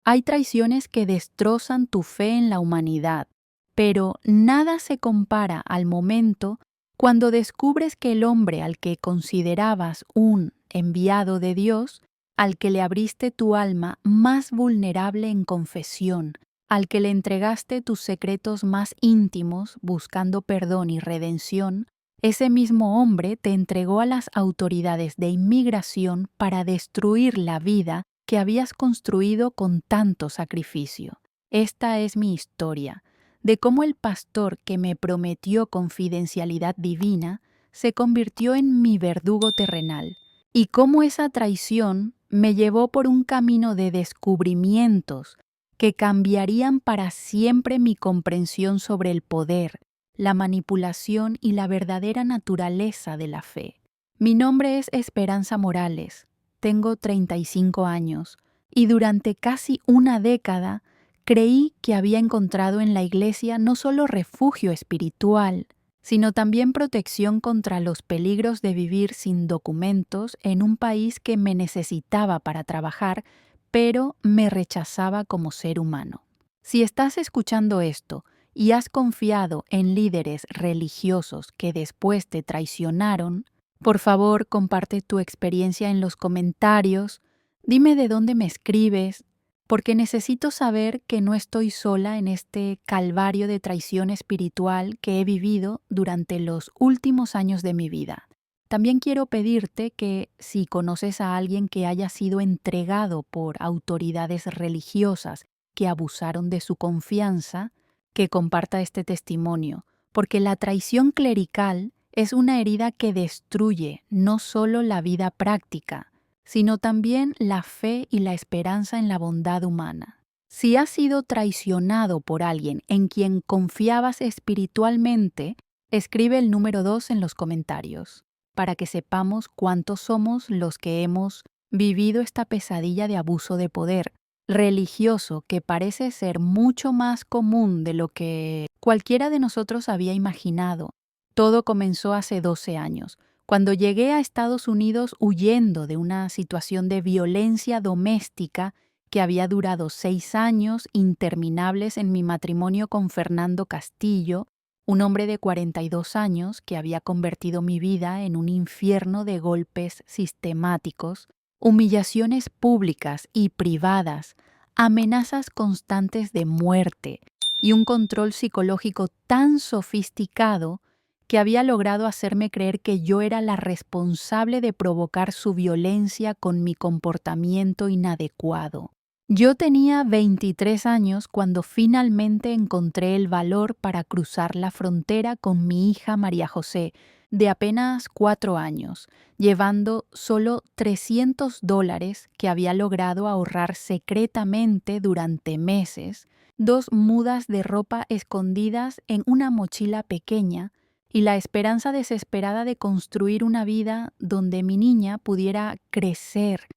Hay traiciones que destrozan tu fe en la humanidad, pero nada se compara al momento cuando descubres que el hombre al que considerabas un enviado de Dios, al que le abriste tu alma más vulnerable en confesión, al que le entregaste tus secretos más íntimos buscando perdón y redención, ese mismo hombre te entregó a las autoridades de inmigración para destruir la vida que habías construido con tanto sacrificio. Esta es mi historia, de cómo el pastor que me prometió confidencialidad divina se convirtió en mi verdugo terrenal, y cómo esa traición me llevó por un camino de descubrimientos que cambiarían para siempre mi comprensión sobre el poder, la manipulación y la verdadera naturaleza de la fe. Mi nombre es Esperanza Morales, tengo 35 años y durante casi una década creí que había encontrado en la Iglesia no solo refugio espiritual, sino también protección contra los peligros de vivir sin documentos en un país que me necesitaba para trabajar, pero me rechazaba como ser humano. Si estás escuchando esto y has confiado en líderes religiosos que después te traicionaron, por favor comparte tu experiencia en los comentarios, dime de dónde me escribes, porque necesito saber que no estoy sola en este calvario de traición espiritual que he vivido durante los últimos años de mi vida. También quiero pedirte que si conoces a alguien que haya sido entregado por autoridades religiosas que abusaron de su confianza, que comparta este testimonio, porque la traición clerical es una herida que destruye no solo la vida práctica, sino también la fe y la esperanza en la bondad humana. Si has sido traicionado por alguien en quien confiabas espiritualmente, escribe el número 2 en los comentarios, para que sepamos cuántos somos los que hemos vivido esta pesadilla de abuso de poder religioso que parece ser mucho más común de lo que cualquiera de nosotros había imaginado. Todo comenzó hace 12 años, cuando llegué a Estados Unidos huyendo de una situación de violencia doméstica que había durado 6 años interminables en mi matrimonio con Fernando Castillo, un hombre de 42 años que había convertido mi vida en un infierno de golpes sistemáticos, humillaciones públicas y privadas, amenazas constantes de muerte y un control psicológico tan sofisticado que había logrado hacerme creer que yo era la responsable de provocar su violencia con mi comportamiento inadecuado. Yo tenía 23 años cuando finalmente encontré el valor para cruzar la frontera con mi hija María José, de apenas 4 años, llevando solo $300 que había logrado ahorrar secretamente durante meses, 2 mudas de ropa escondidas en una mochila pequeña, y la esperanza desesperada de construir una vida donde mi niña pudiera crecer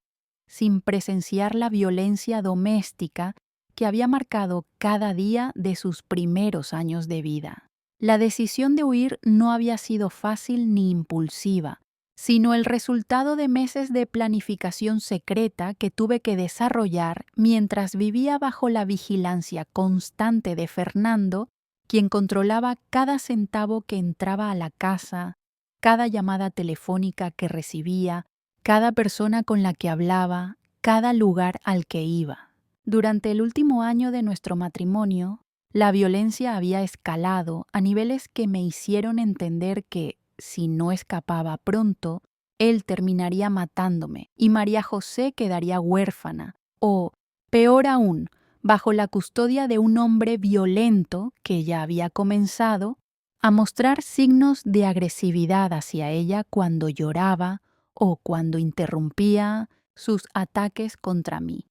sin presenciar la violencia doméstica que había marcado cada día de sus primeros años de vida. La decisión de huir no había sido fácil ni impulsiva, sino el resultado de meses de planificación secreta que tuve que desarrollar mientras vivía bajo la vigilancia constante de Fernando, quien controlaba cada centavo que entraba a la casa, cada llamada telefónica que recibía, cada persona con la que hablaba, cada lugar al que iba. Durante el último año de nuestro matrimonio, la violencia había escalado a niveles que me hicieron entender que, si no escapaba pronto, él terminaría matándome y María José quedaría huérfana, o, peor aún, bajo la custodia de un hombre violento que ya había comenzado a mostrar signos de agresividad hacia ella cuando lloraba o cuando interrumpía sus ataques contra mí.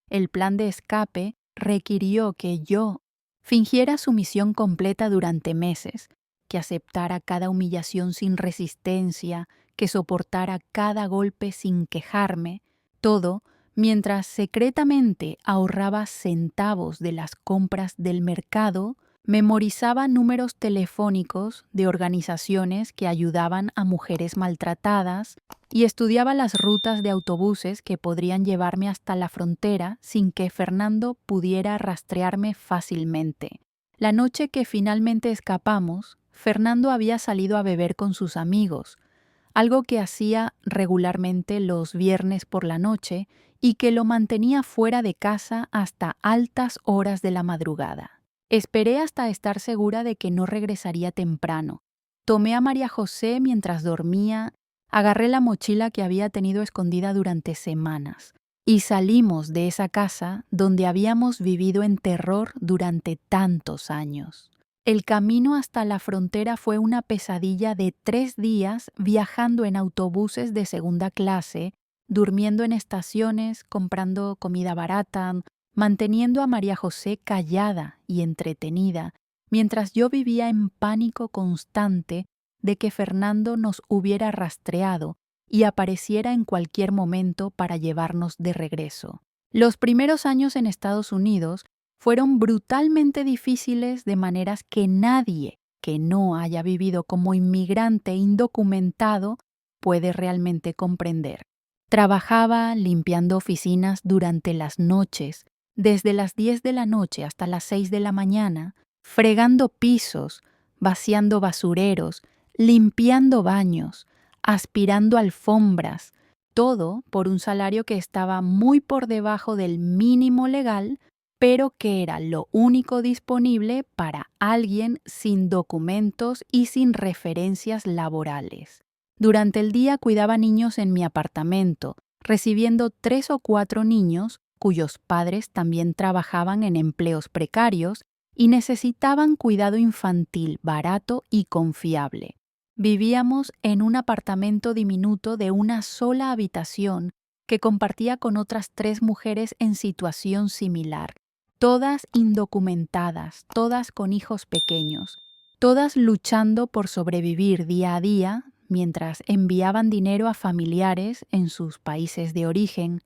El plan de escape requirió que yo fingiera sumisión completa durante meses, que aceptara cada humillación sin resistencia, que soportara cada golpe sin quejarme, todo mientras secretamente ahorraba centavos de las compras del mercado, memorizaba números telefónicos de organizaciones que ayudaban a mujeres maltratadas y estudiaba las rutas de autobuses que podrían llevarme hasta la frontera sin que Fernando pudiera rastrearme fácilmente. La noche que finalmente escapamos, Fernando había salido a beber con sus amigos, algo que hacía regularmente los viernes por la noche y que lo mantenía fuera de casa hasta altas horas de la madrugada. Esperé hasta estar segura de que no regresaría temprano. Tomé a María José mientras dormía, agarré la mochila que había tenido escondida durante semanas y salimos de esa casa donde habíamos vivido en terror durante tantos años. El camino hasta la frontera fue una pesadilla de 3 días viajando en autobuses de segunda clase, durmiendo en estaciones, comprando comida barata, manteniendo a María José callada y entretenida, mientras yo vivía en pánico constante de que Fernando nos hubiera rastreado y apareciera en cualquier momento para llevarnos de regreso. Los primeros años en Estados Unidos fueron brutalmente difíciles de maneras que nadie que no haya vivido como inmigrante indocumentado puede realmente comprender. Trabajaba limpiando oficinas durante las noches, desde las 10 de la noche hasta las 6 de la mañana, fregando pisos, vaciando basureros, limpiando baños, aspirando alfombras, todo por un salario que estaba muy por debajo del mínimo legal, pero que era lo único disponible para alguien sin documentos y sin referencias laborales. Durante el día cuidaba niños en mi apartamento, recibiendo 3 o 4 niños cuyos padres también trabajaban en empleos precarios y necesitaban cuidado infantil barato y confiable. Vivíamos en un apartamento diminuto de una sola habitación que compartía con otras 3 mujeres en situación similar, todas indocumentadas, todas con hijos pequeños, todas luchando por sobrevivir día a día mientras enviaban dinero a familiares en sus países de origen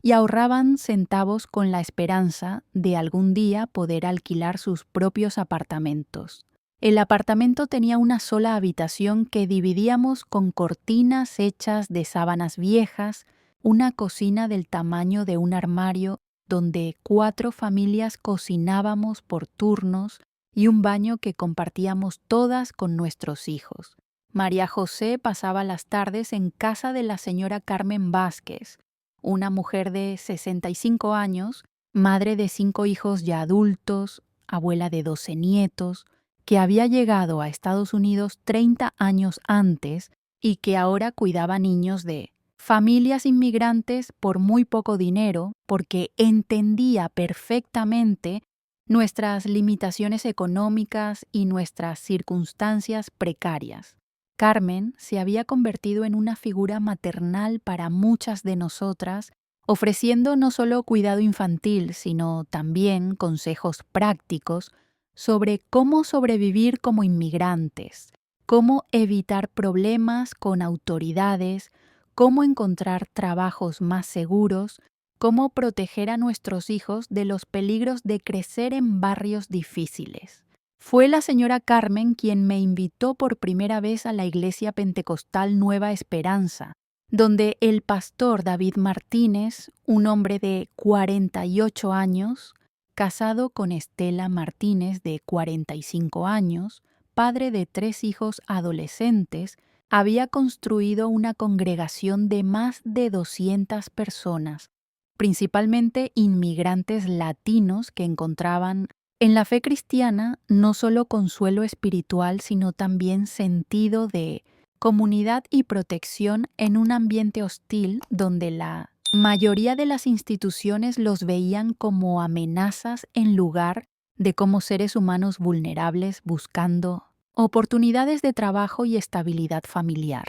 y ahorraban centavos con la esperanza de algún día poder alquilar sus propios apartamentos. El apartamento tenía una sola habitación que dividíamos con cortinas hechas de sábanas viejas, una cocina del tamaño de un armario donde 4 familias cocinábamos por turnos y un baño que compartíamos todas con nuestros hijos. María José pasaba las tardes en casa de la señora Carmen Vázquez, una mujer de 65 años, madre de 5 hijos ya adultos, abuela de 12 nietos, que había llegado a Estados Unidos 30 años antes y que ahora cuidaba niños de familias inmigrantes por muy poco dinero, porque entendía perfectamente nuestras limitaciones económicas y nuestras circunstancias precarias. Carmen se había convertido en una figura maternal para muchas de nosotras, ofreciendo no solo cuidado infantil, sino también consejos prácticos sobre cómo sobrevivir como inmigrantes, cómo evitar problemas con autoridades, cómo encontrar trabajos más seguros, cómo proteger a nuestros hijos de los peligros de crecer en barrios difíciles. Fue la señora Carmen quien me invitó por primera vez a la Iglesia Pentecostal Nueva Esperanza, donde el pastor David Martínez, un hombre de 48 años, casado con Estela Martínez de 45 años, padre de 3 hijos adolescentes, había construido una congregación de más de 200 personas, principalmente inmigrantes latinos que encontraban en la fe cristiana no solo consuelo espiritual, sino también sentido de comunidad y protección en un ambiente hostil donde la mayoría de las instituciones los veían como amenazas en lugar de como seres humanos vulnerables buscando oportunidades de trabajo y estabilidad familiar.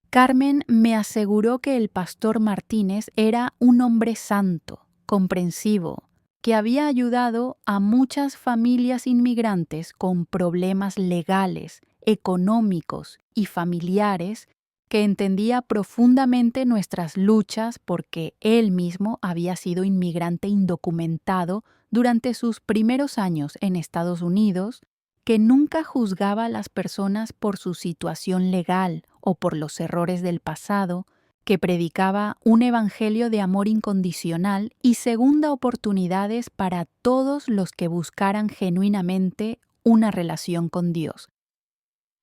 Carmen me aseguró que el pastor Martínez era un hombre santo, comprensivo, que había ayudado a muchas familias inmigrantes con problemas legales, económicos y familiares, que entendía profundamente nuestras luchas porque él mismo había sido inmigrante indocumentado durante sus primeros años en Estados Unidos, que nunca juzgaba a las personas por su situación legal o por los errores del pasado, que predicaba un evangelio de amor incondicional y segunda oportunidades para todos los que buscaran genuinamente una relación con Dios.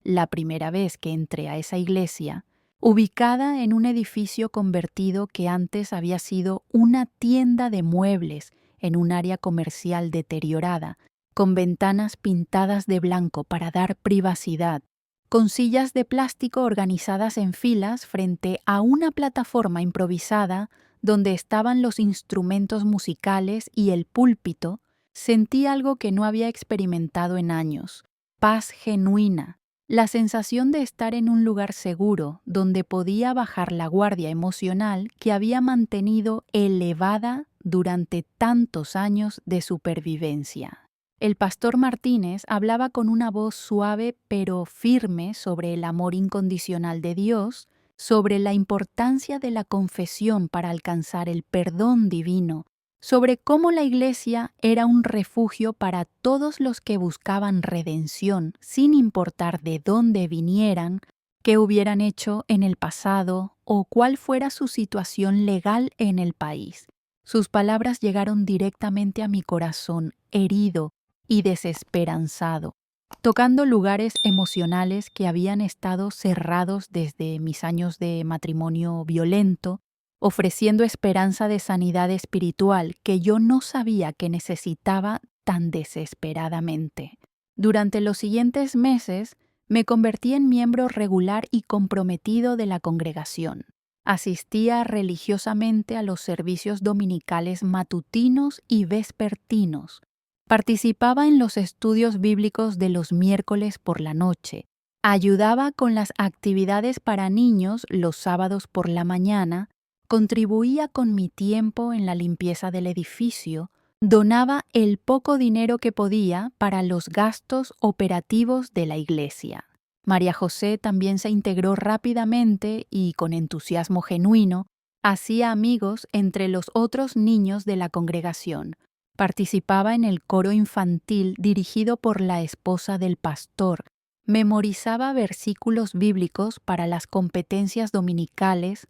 La primera vez que entré a esa iglesia, ubicada en un edificio convertido que antes había sido una tienda de muebles en un área comercial deteriorada, con ventanas pintadas de blanco para dar privacidad, con sillas de plástico organizadas en filas frente a una plataforma improvisada donde estaban los instrumentos musicales y el púlpito, sentí algo que no había experimentado en años: paz genuina, la sensación de estar en un lugar seguro donde podía bajar la guardia emocional que había mantenido elevada durante tantos años de supervivencia. El pastor Martínez hablaba con una voz suave pero firme sobre el amor incondicional de Dios, sobre la importancia de la confesión para alcanzar el perdón divino, sobre cómo la Iglesia era un refugio para todos los que buscaban redención, sin importar de dónde vinieran, qué hubieran hecho en el pasado o cuál fuera su situación legal en el país. Sus palabras llegaron directamente a mi corazón, herido y desesperanzado, tocando lugares emocionales que habían estado cerrados desde mis años de matrimonio violento, ofreciendo esperanza de sanidad espiritual que yo no sabía que necesitaba tan desesperadamente. Durante los siguientes meses, me convertí en miembro regular y comprometido de la congregación. Asistía religiosamente a los servicios dominicales matutinos y vespertinos. Participaba en los estudios bíblicos de los miércoles por la noche. Ayudaba con las actividades para niños los sábados por la mañana. Contribuía con mi tiempo en la limpieza del edificio, donaba el poco dinero que podía para los gastos operativos de la iglesia. María José también se integró rápidamente y con entusiasmo genuino, hacía amigos entre los otros niños de la congregación. Participaba en el coro infantil dirigido por la esposa del pastor, memorizaba versículos bíblicos para las competencias dominicales,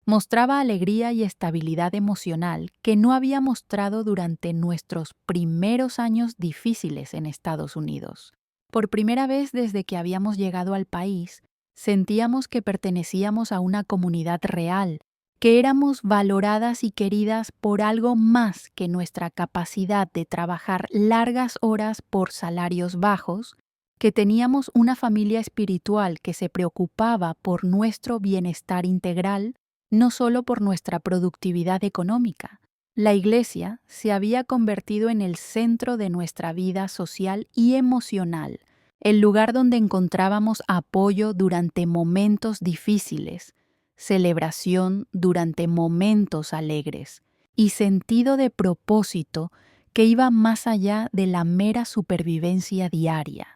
mostraba alegría y estabilidad emocional que no había mostrado durante nuestros primeros años difíciles en Estados Unidos. Por primera vez desde que habíamos llegado al país, sentíamos que pertenecíamos a una comunidad real, que éramos valoradas y queridas por algo más que nuestra capacidad de trabajar largas horas por salarios bajos, que teníamos una familia espiritual que se preocupaba por nuestro bienestar integral, no solo por nuestra productividad económica. La iglesia se había convertido en el centro de nuestra vida social y emocional, el lugar donde encontrábamos apoyo durante momentos difíciles, celebración durante momentos alegres y sentido de propósito que iba más allá de la mera supervivencia diaria.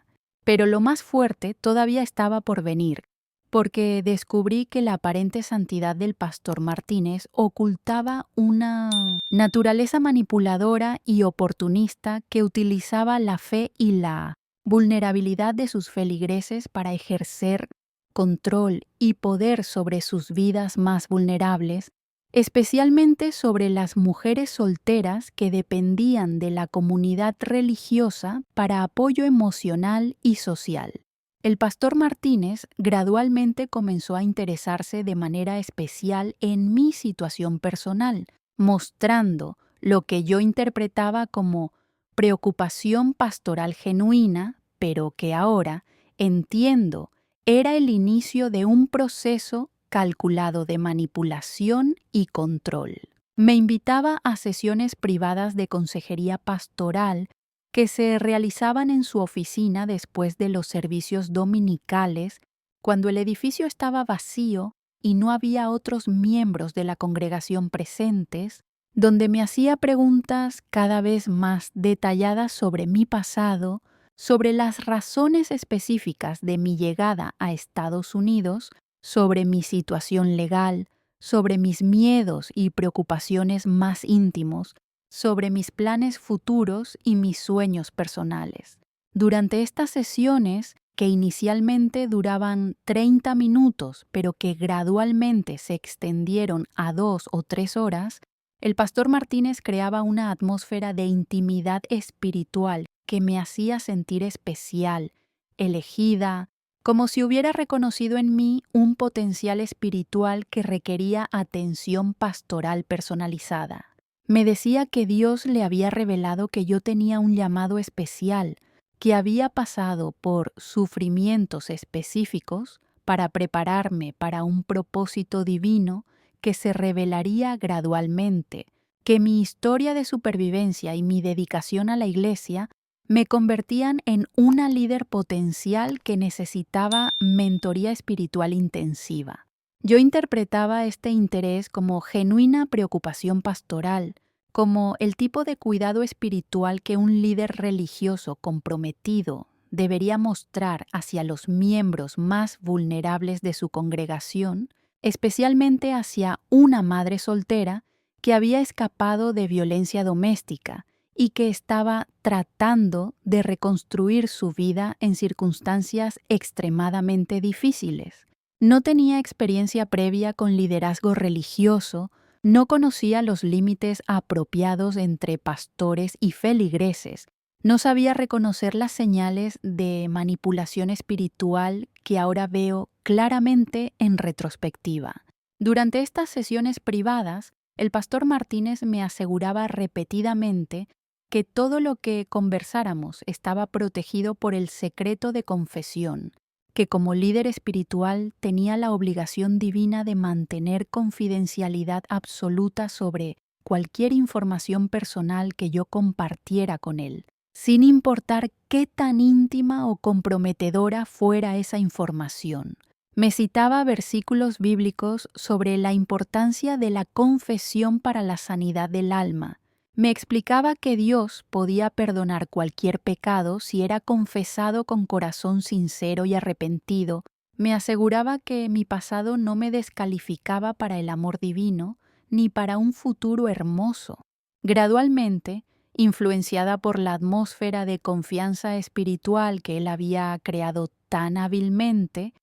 Pero lo más fuerte todavía estaba por venir, porque descubrí que la aparente santidad del pastor Martínez ocultaba una naturaleza manipuladora y oportunista que utilizaba la fe y la vulnerabilidad de sus feligreses para ejercer control y poder sobre sus vidas más vulnerables, especialmente sobre las mujeres solteras que dependían de la comunidad religiosa para apoyo emocional y social. El pastor Martínez gradualmente comenzó a interesarse de manera especial en mi situación personal, mostrando lo que yo interpretaba como preocupación pastoral genuina, pero que ahora entiendo era el inicio de un proceso calculado de manipulación y control. Me invitaba a sesiones privadas de consejería pastoral que se realizaban en su oficina después de los servicios dominicales, cuando el edificio estaba vacío y no había otros miembros de la congregación presentes, donde me hacía preguntas cada vez más detalladas sobre mi pasado, sobre las razones específicas de mi llegada a Estados Unidos, sobre mi situación legal, sobre mis miedos y preocupaciones más íntimos, sobre mis planes futuros y mis sueños personales. Durante estas sesiones que inicialmente duraban 30 minutos, pero que gradualmente se extendieron a 2 o 3 horas, el pastor Martínez creaba una atmósfera de intimidad espiritual que me hacía sentir especial, elegida, como si hubiera reconocido en mí un potencial espiritual que requería atención pastoral personalizada. Me decía que Dios le había revelado que yo tenía un llamado especial, que había pasado por sufrimientos específicos para prepararme para un propósito divino que se revelaría gradualmente, que mi historia de supervivencia y mi dedicación a la iglesia me convertían en una líder potencial que necesitaba mentoría espiritual intensiva. Yo interpretaba este interés como genuina preocupación pastoral, como el tipo de cuidado espiritual que un líder religioso comprometido debería mostrar hacia los miembros más vulnerables de su congregación, especialmente hacia una madre soltera que había escapado de violencia doméstica y que estaba tratando de reconstruir su vida en circunstancias extremadamente difíciles. No tenía experiencia previa con liderazgo religioso, no conocía los límites apropiados entre pastores y feligreses, no sabía reconocer las señales de manipulación espiritual que ahora veo claramente en retrospectiva. Durante estas sesiones privadas, el pastor Martínez me aseguraba repetidamente que todo lo que conversáramos estaba protegido por el secreto de confesión, que como líder espiritual tenía la obligación divina de mantener confidencialidad absoluta sobre cualquier información personal que yo compartiera con él, sin importar qué tan íntima o comprometedora fuera esa información. Me citaba versículos bíblicos sobre la importancia de la confesión para la sanidad del alma. Me explicaba que Dios podía perdonar cualquier pecado si era confesado con corazón sincero y arrepentido. Me aseguraba que mi pasado no me descalificaba para el amor divino ni para un futuro hermoso. Gradualmente, influenciada por la atmósfera de confianza espiritual que él había creado tan hábilmente,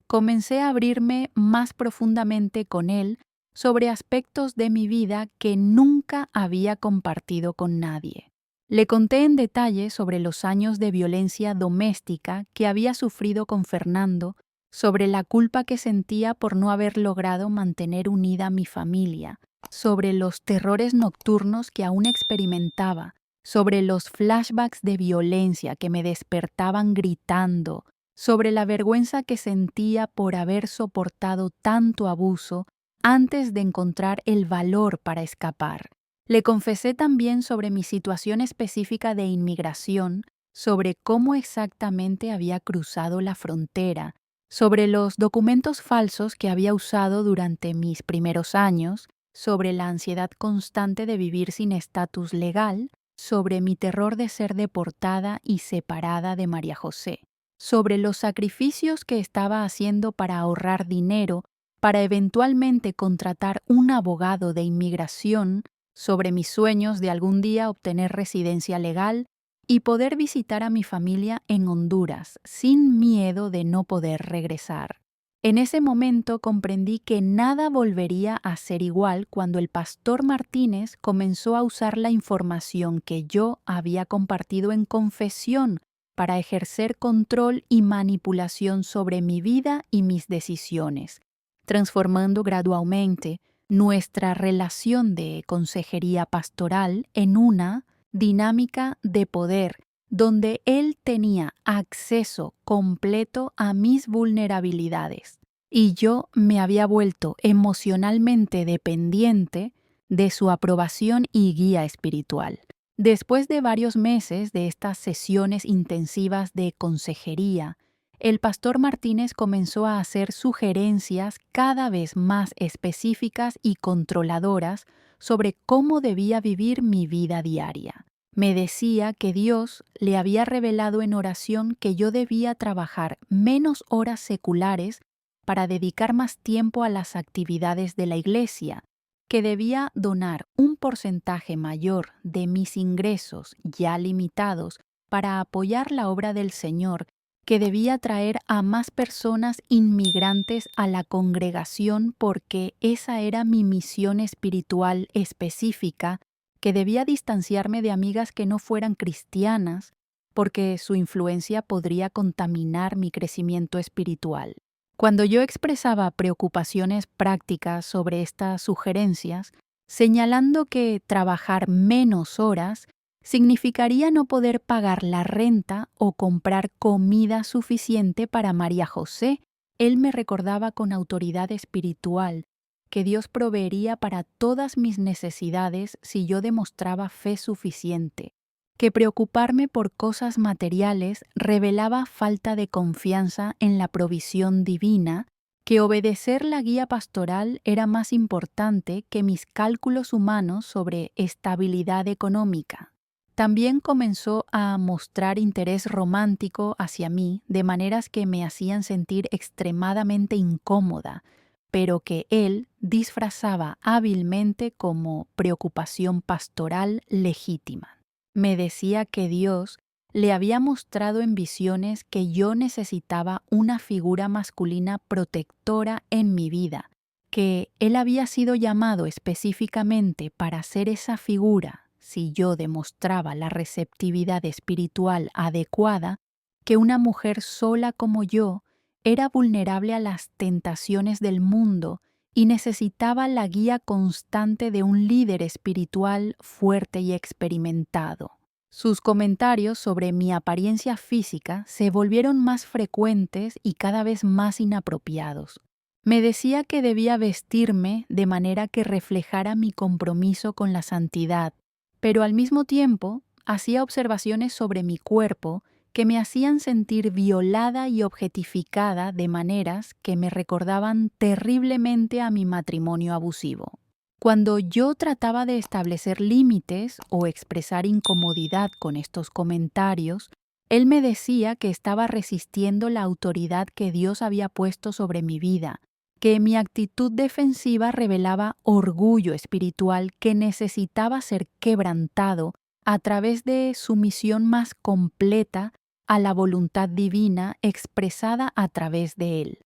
comencé a abrirme más profundamente con él sobre aspectos de mi vida que nunca había compartido con nadie. Le conté en detalle sobre los años de violencia doméstica que había sufrido con Fernando, sobre la culpa que sentía por no haber logrado mantener unida a mi familia, sobre los terrores nocturnos que aún experimentaba, sobre los flashbacks de violencia que me despertaban gritando, sobre la vergüenza que sentía por haber soportado tanto abuso antes de encontrar el valor para escapar. Le confesé también sobre mi situación específica de inmigración, sobre cómo exactamente había cruzado la frontera, sobre los documentos falsos que había usado durante mis primeros años, sobre la ansiedad constante de vivir sin estatus legal, sobre mi terror de ser deportada y separada de María José, sobre los sacrificios que estaba haciendo para ahorrar dinero, para eventualmente contratar un abogado de inmigración, sobre mis sueños de algún día obtener residencia legal y poder visitar a mi familia en Honduras sin miedo de no poder regresar. En ese momento comprendí que nada volvería a ser igual cuando el pastor Martínez comenzó a usar la información que yo había compartido en confesión para ejercer control y manipulación sobre mi vida y mis decisiones, transformando gradualmente nuestra relación de consejería pastoral en una dinámica de poder donde él tenía acceso completo a mis vulnerabilidades y yo me había vuelto emocionalmente dependiente de su aprobación y guía espiritual. Después de varios meses de estas sesiones intensivas de consejería, el pastor Martínez comenzó a hacer sugerencias cada vez más específicas y controladoras sobre cómo debía vivir mi vida diaria. Me decía que Dios le había revelado en oración que yo debía trabajar menos horas seculares para dedicar más tiempo a las actividades de la iglesia, que debía donar un porcentaje mayor de mis ingresos ya limitados para apoyar la obra del Señor que debía traer a más personas inmigrantes a la congregación porque esa era mi misión espiritual específica, que debía distanciarme de amigas que no fueran cristianas, porque su influencia podría contaminar mi crecimiento espiritual. Cuando yo expresaba preocupaciones prácticas sobre estas sugerencias, señalando que trabajar menos horas significaría no poder pagar la renta o comprar comida suficiente para María José, él me recordaba con autoridad espiritual que Dios proveería para todas mis necesidades si yo demostraba fe suficiente, que preocuparme por cosas materiales revelaba falta de confianza en la provisión divina, que obedecer la guía pastoral era más importante que mis cálculos humanos sobre estabilidad económica. También comenzó a mostrar interés romántico hacia mí de maneras que me hacían sentir extremadamente incómoda, pero que él disfrazaba hábilmente como preocupación pastoral legítima. Me decía que Dios le había mostrado en visiones que yo necesitaba una figura masculina protectora en mi vida, que él había sido llamado específicamente para ser esa figura si yo demostraba la receptividad espiritual adecuada, que una mujer sola como yo era vulnerable a las tentaciones del mundo y necesitaba la guía constante de un líder espiritual fuerte y experimentado. Sus comentarios sobre mi apariencia física se volvieron más frecuentes y cada vez más inapropiados. Me decía que debía vestirme de manera que reflejara mi compromiso con la santidad, pero al mismo tiempo hacía observaciones sobre mi cuerpo que me hacían sentir violada y objetificada de maneras que me recordaban terriblemente a mi matrimonio abusivo. Cuando yo trataba de establecer límites o expresar incomodidad con estos comentarios, él me decía que estaba resistiendo la autoridad que Dios había puesto sobre mi vida, que mi actitud defensiva revelaba orgullo espiritual que necesitaba ser quebrantado a través de sumisión más completa a la voluntad divina expresada a través de él.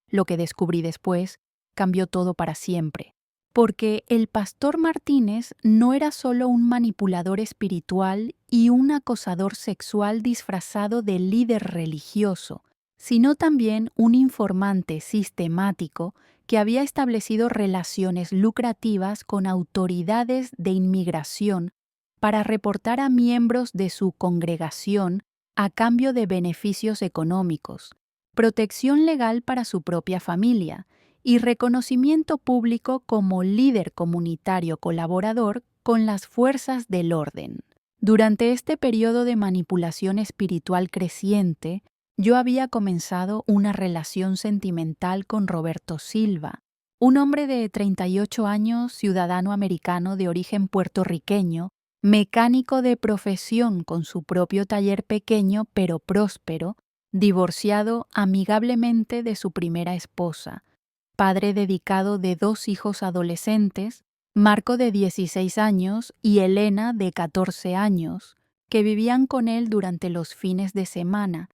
Lo que descubrí después cambió todo para siempre, porque el pastor Martínez no era solo un manipulador espiritual y un acosador sexual disfrazado de líder religioso, sino también un informante sistemático que había establecido relaciones lucrativas con autoridades de inmigración para reportar a miembros de su congregación a cambio de beneficios económicos, protección legal para su propia familia y reconocimiento público como líder comunitario colaborador con las fuerzas del orden. Durante este periodo de manipulación espiritual creciente, yo había comenzado una relación sentimental con Roberto Silva, un hombre de 38 años, ciudadano americano de origen puertorriqueño, mecánico de profesión con su propio taller pequeño pero próspero, divorciado amigablemente de su primera esposa, padre dedicado de 2 hijos adolescentes, Marco de 16 años y Elena de 14 años, que vivían con él durante los fines de semana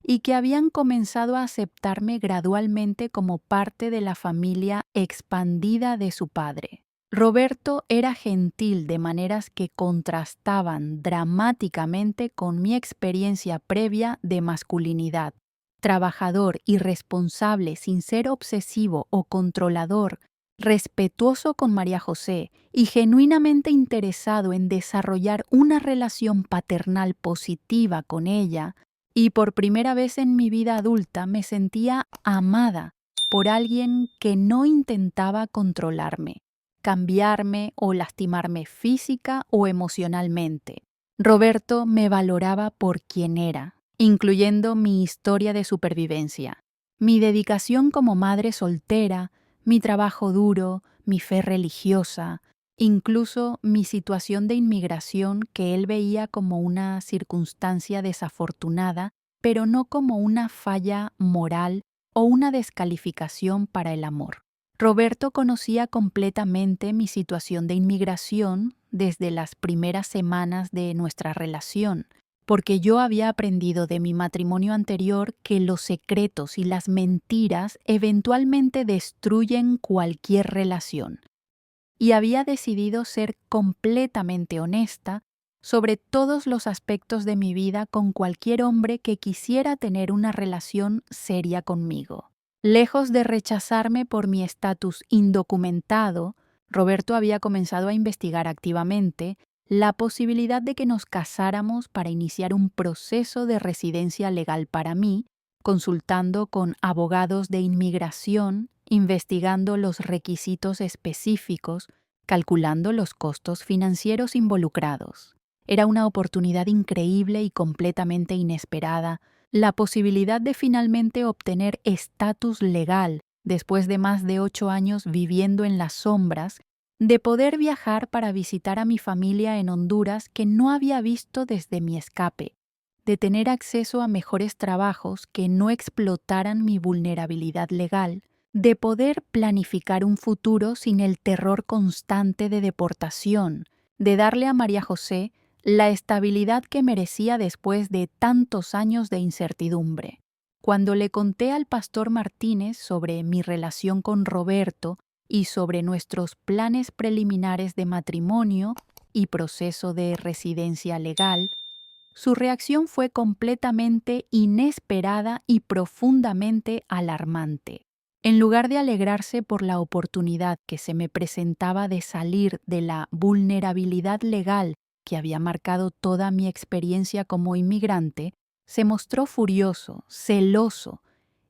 y que habían comenzado a aceptarme gradualmente como parte de la familia expandida de su padre. Roberto era gentil de maneras que contrastaban dramáticamente con mi experiencia previa de masculinidad. Trabajador y responsable sin ser obsesivo o controlador, respetuoso con María José y genuinamente interesado en desarrollar una relación paternal positiva con ella, y por primera vez en mi vida adulta me sentía amada por alguien que no intentaba controlarme, cambiarme o lastimarme física o emocionalmente. Roberto me valoraba por quien era, incluyendo mi historia de supervivencia, mi dedicación como madre soltera, mi trabajo duro, mi fe religiosa, incluso mi situación de inmigración que él veía como una circunstancia desafortunada, pero no como una falla moral o una descalificación para el amor. Roberto conocía completamente mi situación de inmigración desde las primeras semanas de nuestra relación, porque yo había aprendido de mi matrimonio anterior que los secretos y las mentiras eventualmente destruyen cualquier relación, y había decidido ser completamente honesta sobre todos los aspectos de mi vida con cualquier hombre que quisiera tener una relación seria conmigo. Lejos de rechazarme por mi estatus indocumentado, Roberto había comenzado a investigar activamente la posibilidad de que nos casáramos para iniciar un proceso de residencia legal para mí, consultando con abogados de inmigración, investigando los requisitos específicos, calculando los costos financieros involucrados. Era una oportunidad increíble y completamente inesperada, la posibilidad de finalmente obtener estatus legal después de más de 8 años viviendo en las sombras, de poder viajar para visitar a mi familia en Honduras que no había visto desde mi escape, de tener acceso a mejores trabajos que no explotaran mi vulnerabilidad legal, de poder planificar un futuro sin el terror constante de deportación, de darle a María José la estabilidad que merecía después de tantos años de incertidumbre. Cuando le conté al pastor Martínez sobre mi relación con Roberto y sobre nuestros planes preliminares de matrimonio y proceso de residencia legal, su reacción fue completamente inesperada y profundamente alarmante. En lugar de alegrarse por la oportunidad que se me presentaba de salir de la vulnerabilidad legal que había marcado toda mi experiencia como inmigrante, se mostró furioso, celoso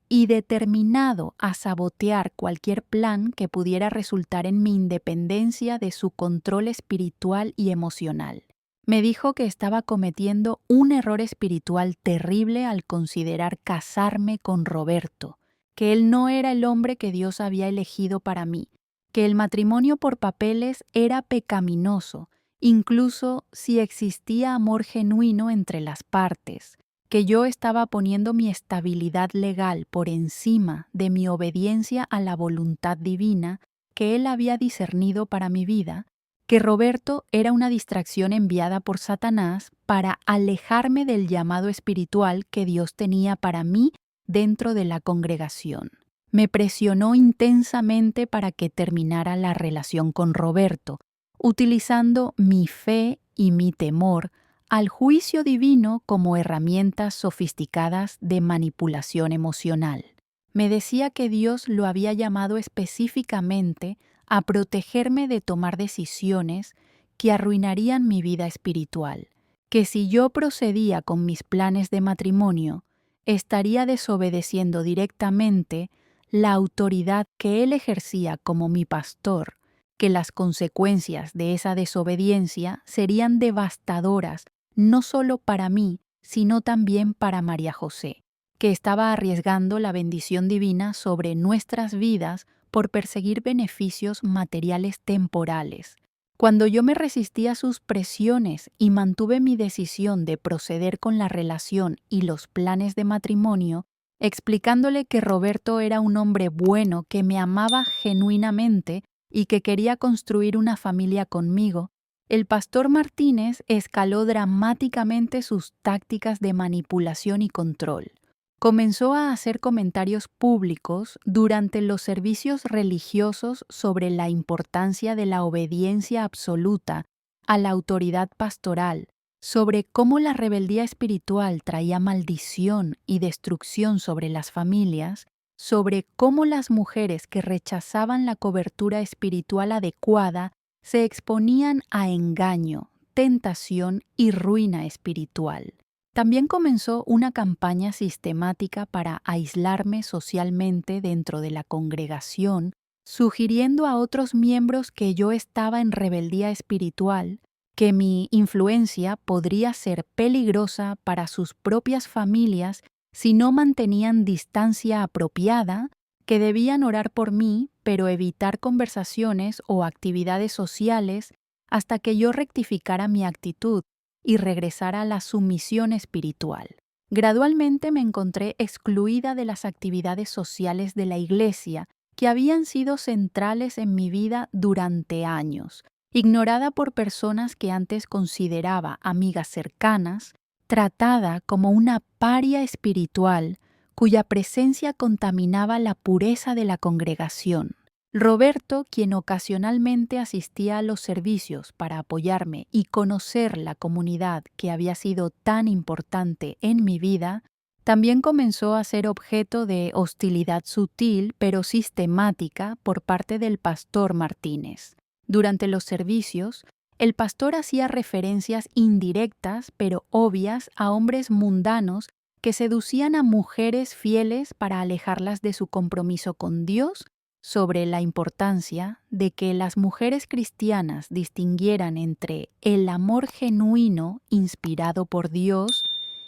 y determinado a sabotear cualquier plan que pudiera resultar en mi independencia de su control espiritual y emocional. Me dijo que estaba cometiendo un error espiritual terrible al considerar casarme con Roberto, que él no era el hombre que Dios había elegido para mí, que el matrimonio por papeles era pecaminoso, incluso si existía amor genuino entre las partes, que yo estaba poniendo mi estabilidad legal por encima de mi obediencia a la voluntad divina que él había discernido para mi vida, que Roberto era una distracción enviada por Satanás para alejarme del llamado espiritual que Dios tenía para mí dentro de la congregación. Me presionó intensamente para que terminara la relación con Roberto, utilizando mi fe y mi temor al juicio divino como herramientas sofisticadas de manipulación emocional. Me decía que Dios lo había llamado específicamente a protegerme de tomar decisiones que arruinarían mi vida espiritual, que si yo procedía con mis planes de matrimonio, estaría desobedeciendo directamente la autoridad que él ejercía como mi pastor, que las consecuencias de esa desobediencia serían devastadoras no solo para mí, sino también para María José, que estaba arriesgando la bendición divina sobre nuestras vidas por perseguir beneficios materiales temporales. Cuando yo me resistí a sus presiones y mantuve mi decisión de proceder con la relación y los planes de matrimonio, explicándole que Roberto era un hombre bueno que me amaba genuinamente y que quería construir una familia conmigo, el pastor Martínez escaló dramáticamente sus tácticas de manipulación y control. Comenzó a hacer comentarios públicos durante los servicios religiosos sobre la importancia de la obediencia absoluta a la autoridad pastoral, sobre cómo la rebeldía espiritual traía maldición y destrucción sobre las familias, sobre cómo las mujeres que rechazaban la cobertura espiritual adecuada se exponían a engaño, tentación y ruina espiritual. También comenzó una campaña sistemática para aislarme socialmente dentro de la congregación, sugiriendo a otros miembros que yo estaba en rebeldía espiritual, que mi influencia podría ser peligrosa para sus propias familias si no mantenían distancia apropiada, que debían orar por mí, pero evitar conversaciones o actividades sociales hasta que yo rectificara mi actitud y regresara a la sumisión espiritual. Gradualmente me encontré excluida de las actividades sociales de la iglesia que habían sido centrales en mi vida durante años, ignorada por personas que antes consideraba amigas cercanas, tratada como una paria espiritual cuya presencia contaminaba la pureza de la congregación. Roberto, quien ocasionalmente asistía a los servicios para apoyarme y conocer la comunidad que había sido tan importante en mi vida, también comenzó a ser objeto de hostilidad sutil pero sistemática por parte del pastor Martínez. Durante los servicios, el pastor hacía referencias indirectas pero obvias a hombres mundanos que seducían a mujeres fieles para alejarlas de su compromiso con Dios, sobre la importancia de que las mujeres cristianas distinguieran entre el amor genuino inspirado por Dios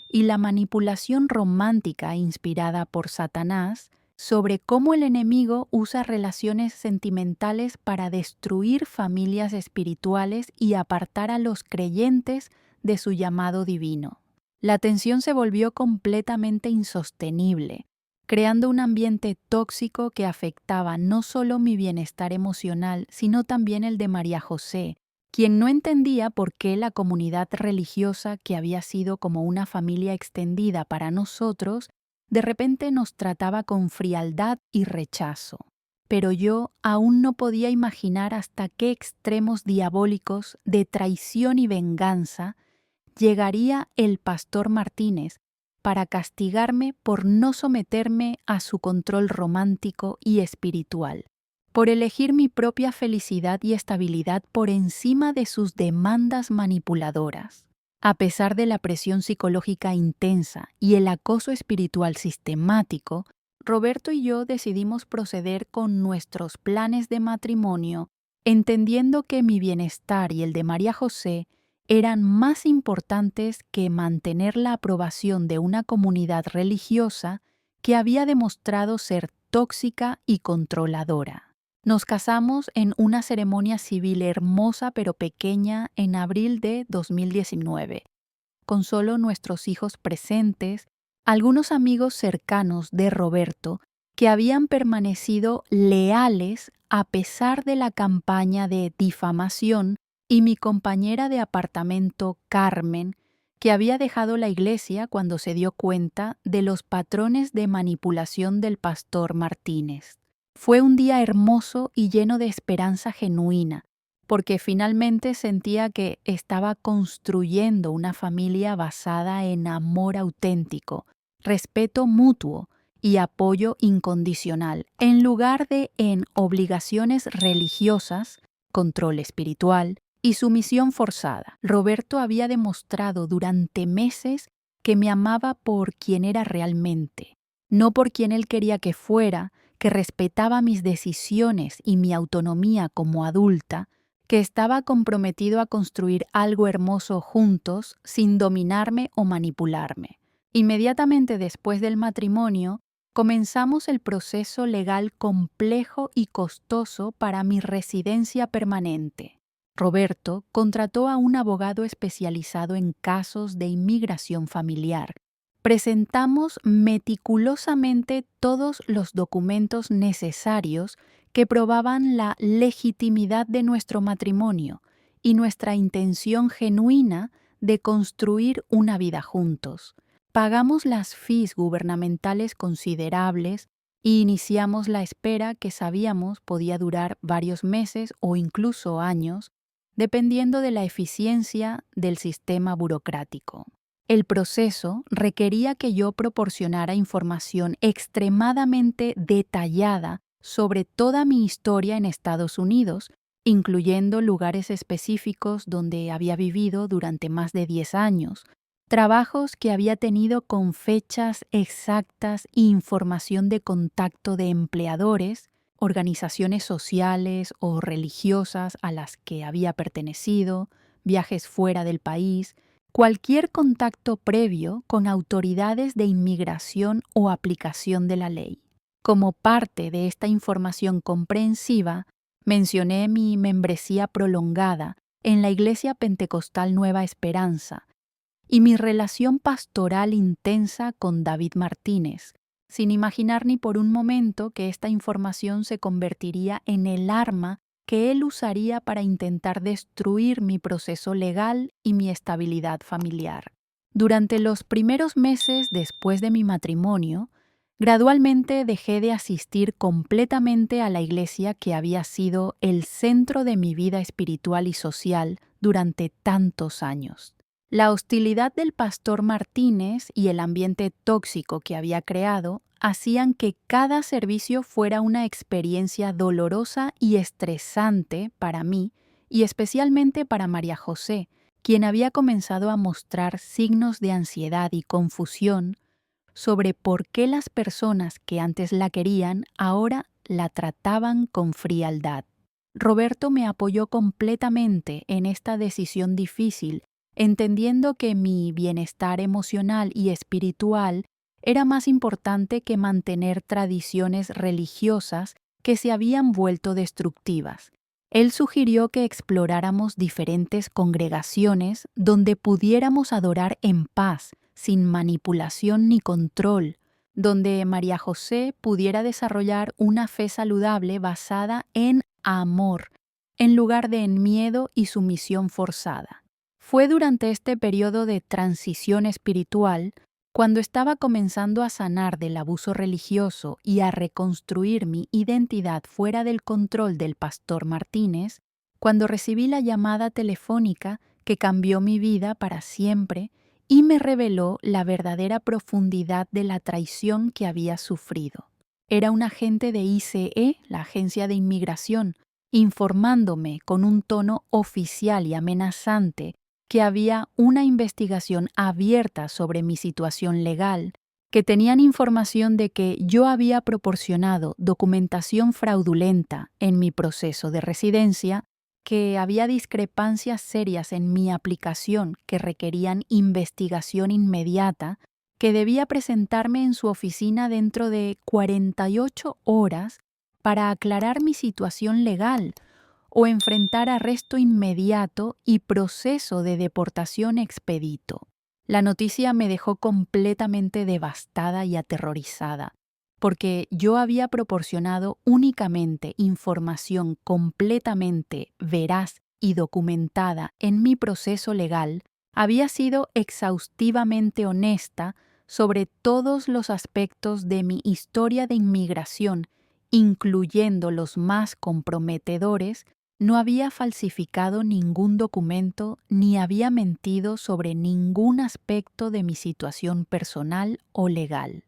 y la manipulación romántica inspirada por Satanás, sobre cómo el enemigo usa relaciones sentimentales para destruir familias espirituales y apartar a los creyentes de su llamado divino. La tensión se volvió completamente insostenible, creando un ambiente tóxico que afectaba no solo mi bienestar emocional, sino también el de María José, quien no entendía por qué la comunidad religiosa, que había sido como una familia extendida para nosotros, de repente nos trataba con frialdad y rechazo. Pero yo aún no podía imaginar hasta qué extremos diabólicos de traición y venganza llegaría el pastor Martínez para castigarme por no someterme a su control romántico y espiritual, por elegir mi propia felicidad y estabilidad por encima de sus demandas manipuladoras. A pesar de la presión psicológica intensa y el acoso espiritual sistemático, Roberto y yo decidimos proceder con nuestros planes de matrimonio, entendiendo que mi bienestar y el de María José eran más importantes que mantener la aprobación de una comunidad religiosa que había demostrado ser tóxica y controladora. Nos casamos en una ceremonia civil hermosa pero pequeña en abril de 2019, con solo nuestros hijos presentes, algunos amigos cercanos de Roberto que habían permanecido leales a pesar de la campaña de difamación, y mi compañera de apartamento, Carmen, que había dejado la iglesia cuando se dio cuenta de los patrones de manipulación del pastor Martínez. Fue un día hermoso y lleno de esperanza genuina, porque finalmente sentía que estaba construyendo una familia basada en amor auténtico, respeto mutuo y apoyo incondicional, en lugar de en obligaciones religiosas, control espiritual y sumisión forzada. Roberto había demostrado durante meses que me amaba por quien era realmente, no por quien él quería que fuera, que respetaba mis decisiones y mi autonomía como adulta, que estaba comprometido a construir algo hermoso juntos sin dominarme o manipularme. Inmediatamente después del matrimonio, comenzamos el proceso legal complejo y costoso para mi residencia permanente. Roberto contrató a un abogado especializado en casos de inmigración familiar. Presentamos meticulosamente todos los documentos necesarios que probaban la legitimidad de nuestro matrimonio y nuestra intención genuina de construir una vida juntos. Pagamos las fees gubernamentales considerables y iniciamos la espera que sabíamos podía durar varios meses o incluso años, dependiendo de la eficiencia del sistema burocrático. El proceso requería que yo proporcionara información extremadamente detallada sobre toda mi historia en Estados Unidos, incluyendo lugares específicos donde había vivido durante más de 10 años, trabajos que había tenido con fechas exactas e información de contacto de empleadores, organizaciones sociales o religiosas a las que había pertenecido, viajes fuera del país, cualquier contacto previo con autoridades de inmigración o aplicación de la ley. Como parte de esta información comprensiva, mencioné mi membresía prolongada en la Iglesia Pentecostal Nueva Esperanza y mi relación pastoral intensa con David Martínez, sin imaginar ni por un momento que esta información se convertiría en el arma que él usaría para intentar destruir mi proceso legal y mi estabilidad familiar. Durante los primeros meses después de mi matrimonio, gradualmente dejé de asistir completamente a la iglesia que había sido el centro de mi vida espiritual y social durante tantos años. La hostilidad del pastor Martínez y el ambiente tóxico que había creado hacían que cada servicio fuera una experiencia dolorosa y estresante para mí y especialmente para María José, quien había comenzado a mostrar signos de ansiedad y confusión sobre por qué las personas que antes la querían ahora la trataban con frialdad. Roberto me apoyó completamente en esta decisión difícil, entendiendo que mi bienestar emocional y espiritual era más importante que mantener tradiciones religiosas que se habían vuelto destructivas. Él sugirió que exploráramos diferentes congregaciones donde pudiéramos adorar en paz, sin manipulación ni control, donde María José pudiera desarrollar una fe saludable basada en amor, en lugar de en miedo y sumisión forzada. Fue durante este periodo de transición espiritual, cuando estaba comenzando a sanar del abuso religioso y a reconstruir mi identidad fuera del control del pastor Martínez, cuando recibí la llamada telefónica que cambió mi vida para siempre y me reveló la verdadera profundidad de la traición que había sufrido. Era un agente de ICE, la Agencia de Inmigración, informándome con un tono oficial y amenazante que había una investigación abierta sobre mi situación legal, que tenían información de que yo había proporcionado documentación fraudulenta en mi proceso de residencia, que había discrepancias serias en mi aplicación que requerían investigación inmediata, que debía presentarme en su oficina dentro de 48 horas para aclarar mi situación legal o enfrentar arresto inmediato y proceso de deportación expedito. La noticia me dejó completamente devastada y aterrorizada, porque yo había proporcionado únicamente información completamente veraz y documentada en mi proceso legal, había sido exhaustivamente honesta sobre todos los aspectos de mi historia de inmigración, incluyendo los más comprometedores. No había falsificado ningún documento ni había mentido sobre ningún aspecto de mi situación personal o legal.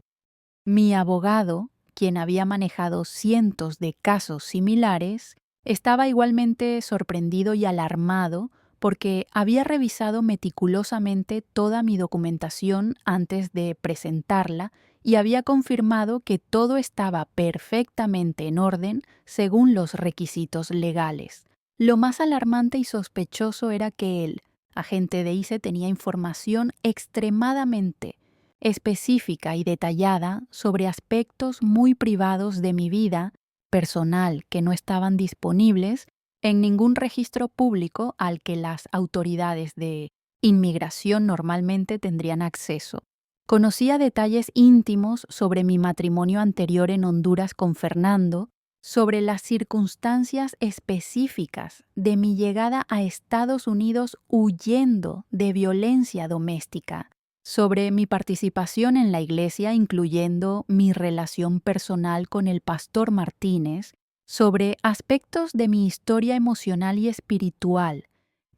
Mi abogado, quien había manejado cientos de casos similares, estaba igualmente sorprendido y alarmado porque había revisado meticulosamente toda mi documentación antes de presentarla y había confirmado que todo estaba perfectamente en orden según los requisitos legales. Lo más alarmante y sospechoso era que el agente de ICE tenía información extremadamente específica y detallada sobre aspectos muy privados de mi vida personal que no estaban disponibles en ningún registro público al que las autoridades de inmigración normalmente tendrían acceso. Conocía detalles íntimos sobre mi matrimonio anterior en Honduras con Fernando, sobre las circunstancias específicas de mi llegada a Estados Unidos huyendo de violencia doméstica, sobre mi participación en la iglesia, incluyendo mi relación personal con el pastor Martínez, sobre aspectos de mi historia emocional y espiritual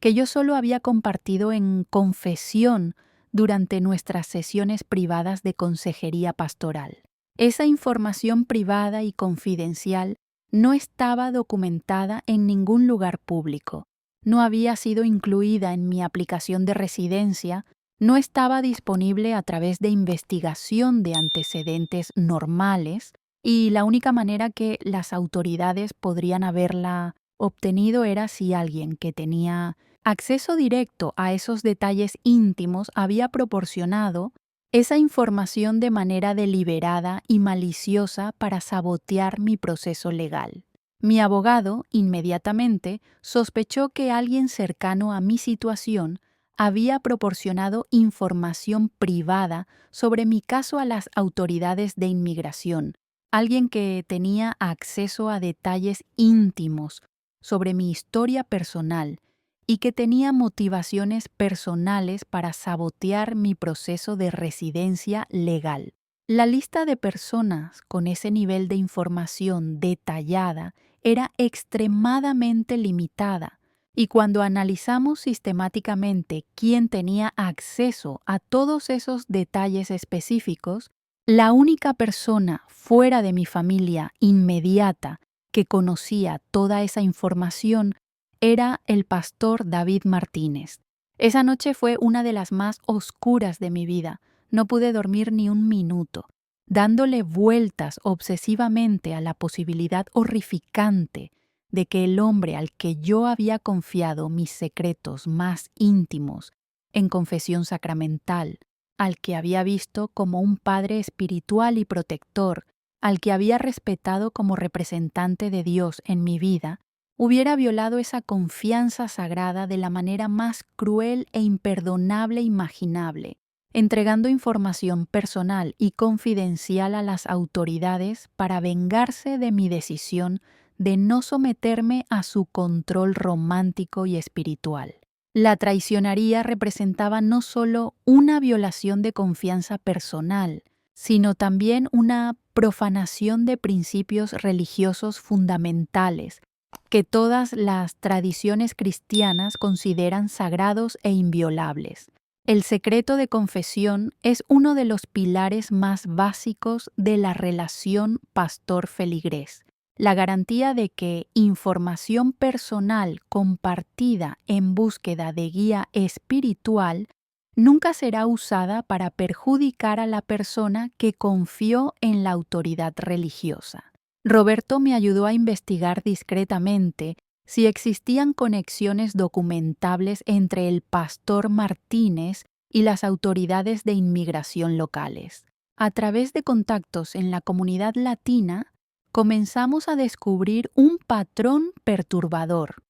que yo solo había compartido en confesión durante nuestras sesiones privadas de consejería pastoral. Esa información privada y confidencial no estaba documentada en ningún lugar público, no había sido incluida en mi aplicación de residencia, no estaba disponible a través de investigación de antecedentes normales y la única manera que las autoridades podrían haberla obtenido era si alguien que tenía acceso directo a esos detalles íntimos había proporcionado esa información de manera deliberada y maliciosa para sabotear mi proceso legal. Mi abogado inmediatamente sospechó que alguien cercano a mi situación había proporcionado información privada sobre mi caso a las autoridades de inmigración, alguien que tenía acceso a detalles íntimos sobre mi historia personal y que tenía motivaciones personales para sabotear mi proceso de residencia legal. La lista de personas con ese nivel de información detallada era extremadamente limitada, y cuando analizamos sistemáticamente quién tenía acceso a todos esos detalles específicos, la única persona fuera de mi familia inmediata que conocía toda esa información era el pastor David Martínez. Esa noche fue una de las más oscuras de mi vida. No pude dormir ni un minuto, dándole vueltas obsesivamente a la posibilidad horrificante de que el hombre al que yo había confiado mis secretos más íntimos en confesión sacramental, al que había visto como un padre espiritual y protector, al que había respetado como representante de Dios en mi vida, hubiera violado esa confianza sagrada de la manera más cruel e imperdonable imaginable, entregando información personal y confidencial a las autoridades para vengarse de mi decisión de no someterme a su control romántico y espiritual. La traicionería representaba no solo una violación de confianza personal, sino también una profanación de principios religiosos fundamentales que todas las tradiciones cristianas consideran sagrados e inviolables. El secreto de confesión es uno de los pilares más básicos de la relación pastor-feligrés. La garantía de que información personal compartida en búsqueda de guía espiritual nunca será usada para perjudicar a la persona que confió en la autoridad religiosa. Roberto me ayudó a investigar discretamente si existían conexiones documentables entre el pastor Martínez y las autoridades de inmigración locales. A través de contactos en la comunidad latina, comenzamos a descubrir un patrón perturbador.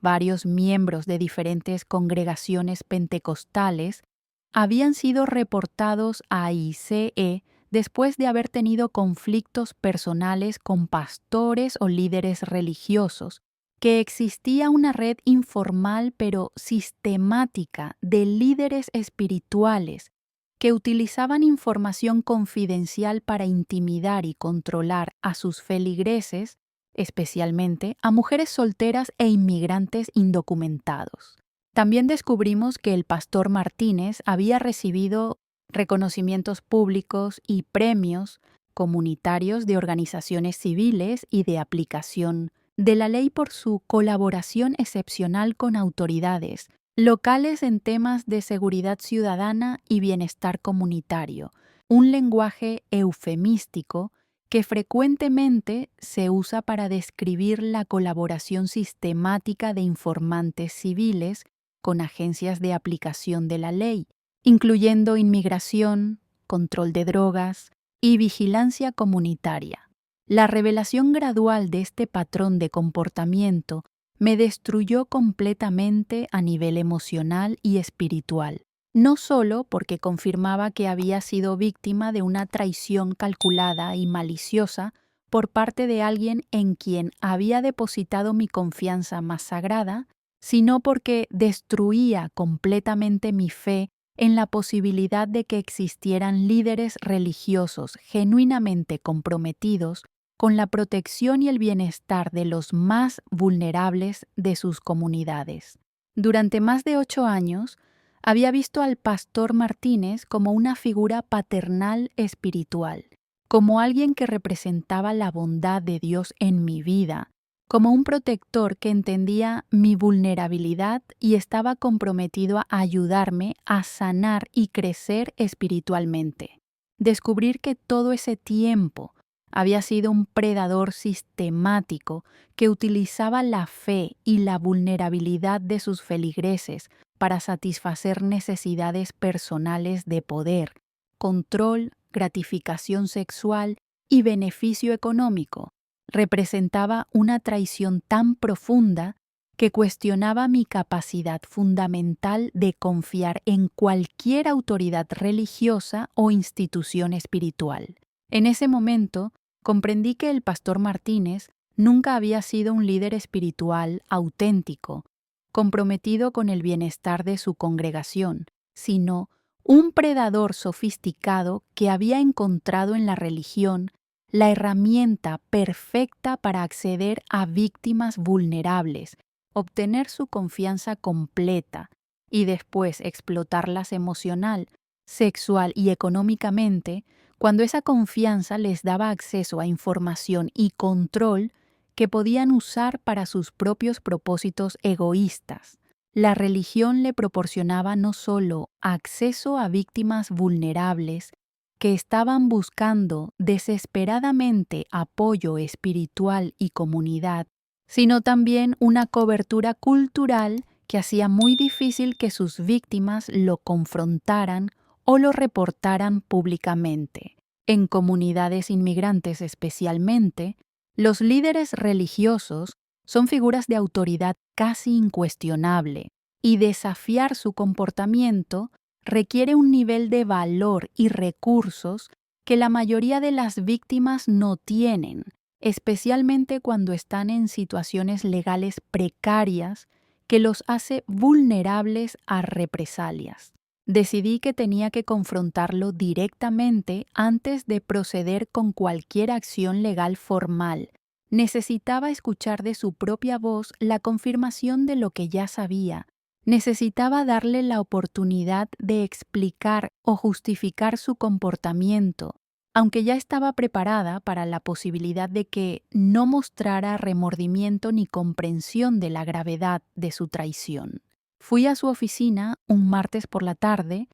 Varios miembros de diferentes congregaciones pentecostales habían sido reportados a ICE después de haber tenido conflictos personales con pastores o líderes religiosos, que existía una red informal pero sistemática de líderes espirituales que utilizaban información confidencial para intimidar y controlar a sus feligreses, especialmente a mujeres solteras e inmigrantes indocumentados. También descubrimos que el pastor Martínez había recibido reconocimientos públicos y premios comunitarios de organizaciones civiles y de aplicación de la ley por su colaboración excepcional con autoridades locales en temas de seguridad ciudadana y bienestar comunitario, un lenguaje eufemístico que frecuentemente se usa para describir la colaboración sistemática de informantes civiles con agencias de aplicación de la ley, incluyendo inmigración, control de drogas y vigilancia comunitaria. La revelación gradual de este patrón de comportamiento me destruyó completamente a nivel emocional y espiritual, no solo porque confirmaba que había sido víctima de una traición calculada y maliciosa por parte de alguien en quien había depositado mi confianza más sagrada, sino porque destruía completamente mi fe en la posibilidad de que existieran líderes religiosos genuinamente comprometidos con la protección y el bienestar de los más vulnerables de sus comunidades. Durante más de 8 años, había visto al pastor Martínez como una figura paternal espiritual, como alguien que representaba la bondad de Dios en mi vida, como un protector que entendía mi vulnerabilidad y estaba comprometido a ayudarme a sanar y crecer espiritualmente. Descubrir que todo ese tiempo había sido un predador sistemático que utilizaba la fe y la vulnerabilidad de sus feligreses para satisfacer necesidades personales de poder, control, gratificación sexual y beneficio económico, representaba una traición tan profunda que cuestionaba mi capacidad fundamental de confiar en cualquier autoridad religiosa o institución espiritual. En ese momento, comprendí que el pastor Martínez nunca había sido un líder espiritual auténtico, comprometido con el bienestar de su congregación, sino un predador sofisticado que había encontrado en la religión la herramienta perfecta para acceder a víctimas vulnerables, obtener su confianza completa y después explotarlas emocional, sexual y económicamente cuando esa confianza les daba acceso a información y control que podían usar para sus propios propósitos egoístas. La religión le proporcionaba no solo acceso a víctimas vulnerables que estaban buscando desesperadamente apoyo espiritual y comunidad, sino también una cobertura cultural que hacía muy difícil que sus víctimas lo confrontaran o lo reportaran públicamente. En comunidades inmigrantes especialmente, los líderes religiosos son figuras de autoridad casi incuestionable, y desafiar su comportamiento requiere un nivel de valor y recursos que la mayoría de las víctimas no tienen, especialmente cuando están en situaciones legales precarias que los hace vulnerables a represalias. Decidí que tenía que confrontarlo directamente antes de proceder con cualquier acción legal formal. Necesitaba escuchar de su propia voz la confirmación de lo que ya sabía. Necesitaba darle la oportunidad de explicar o justificar su comportamiento, aunque ya estaba preparada para la posibilidad de que no mostrara remordimiento ni comprensión de la gravedad de su traición. Fui a su oficina un martes por la tarde,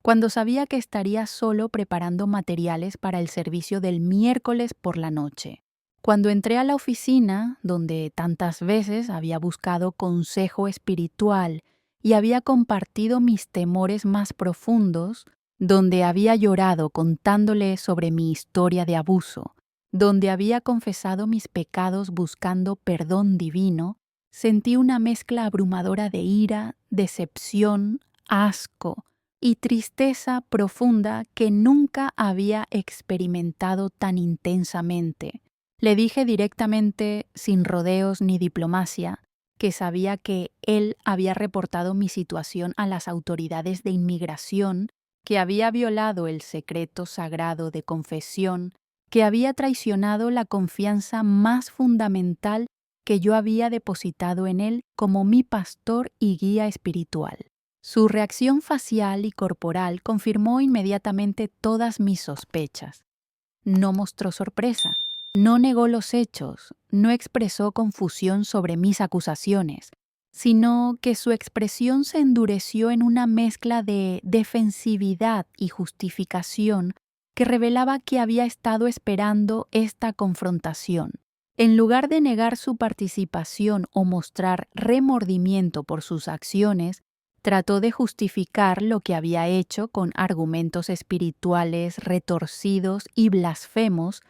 cuando sabía que estaría solo preparando materiales para el servicio del miércoles por la noche. Cuando entré a la oficina, donde tantas veces había buscado consejo espiritual y había compartido mis temores más profundos, donde había llorado contándole sobre mi historia de abuso, donde había confesado mis pecados buscando perdón divino, sentí una mezcla abrumadora de ira, decepción, asco y tristeza profunda que nunca había experimentado tan intensamente. Le dije directamente, sin rodeos ni diplomacia, que sabía que él había reportado mi situación a las autoridades de inmigración, que había violado el secreto sagrado de confesión, que había traicionado la confianza más fundamental que yo había depositado en él como mi pastor y guía espiritual. Su reacción facial y corporal confirmó inmediatamente todas mis sospechas. No mostró sorpresa, no negó los hechos, no expresó confusión sobre mis acusaciones, sino que su expresión se endureció en una mezcla de defensividad y justificación que revelaba que había estado esperando esta confrontación. En lugar de negar su participación o mostrar remordimiento por sus acciones, trató de justificar lo que había hecho con argumentos espirituales retorcidos y blasfemos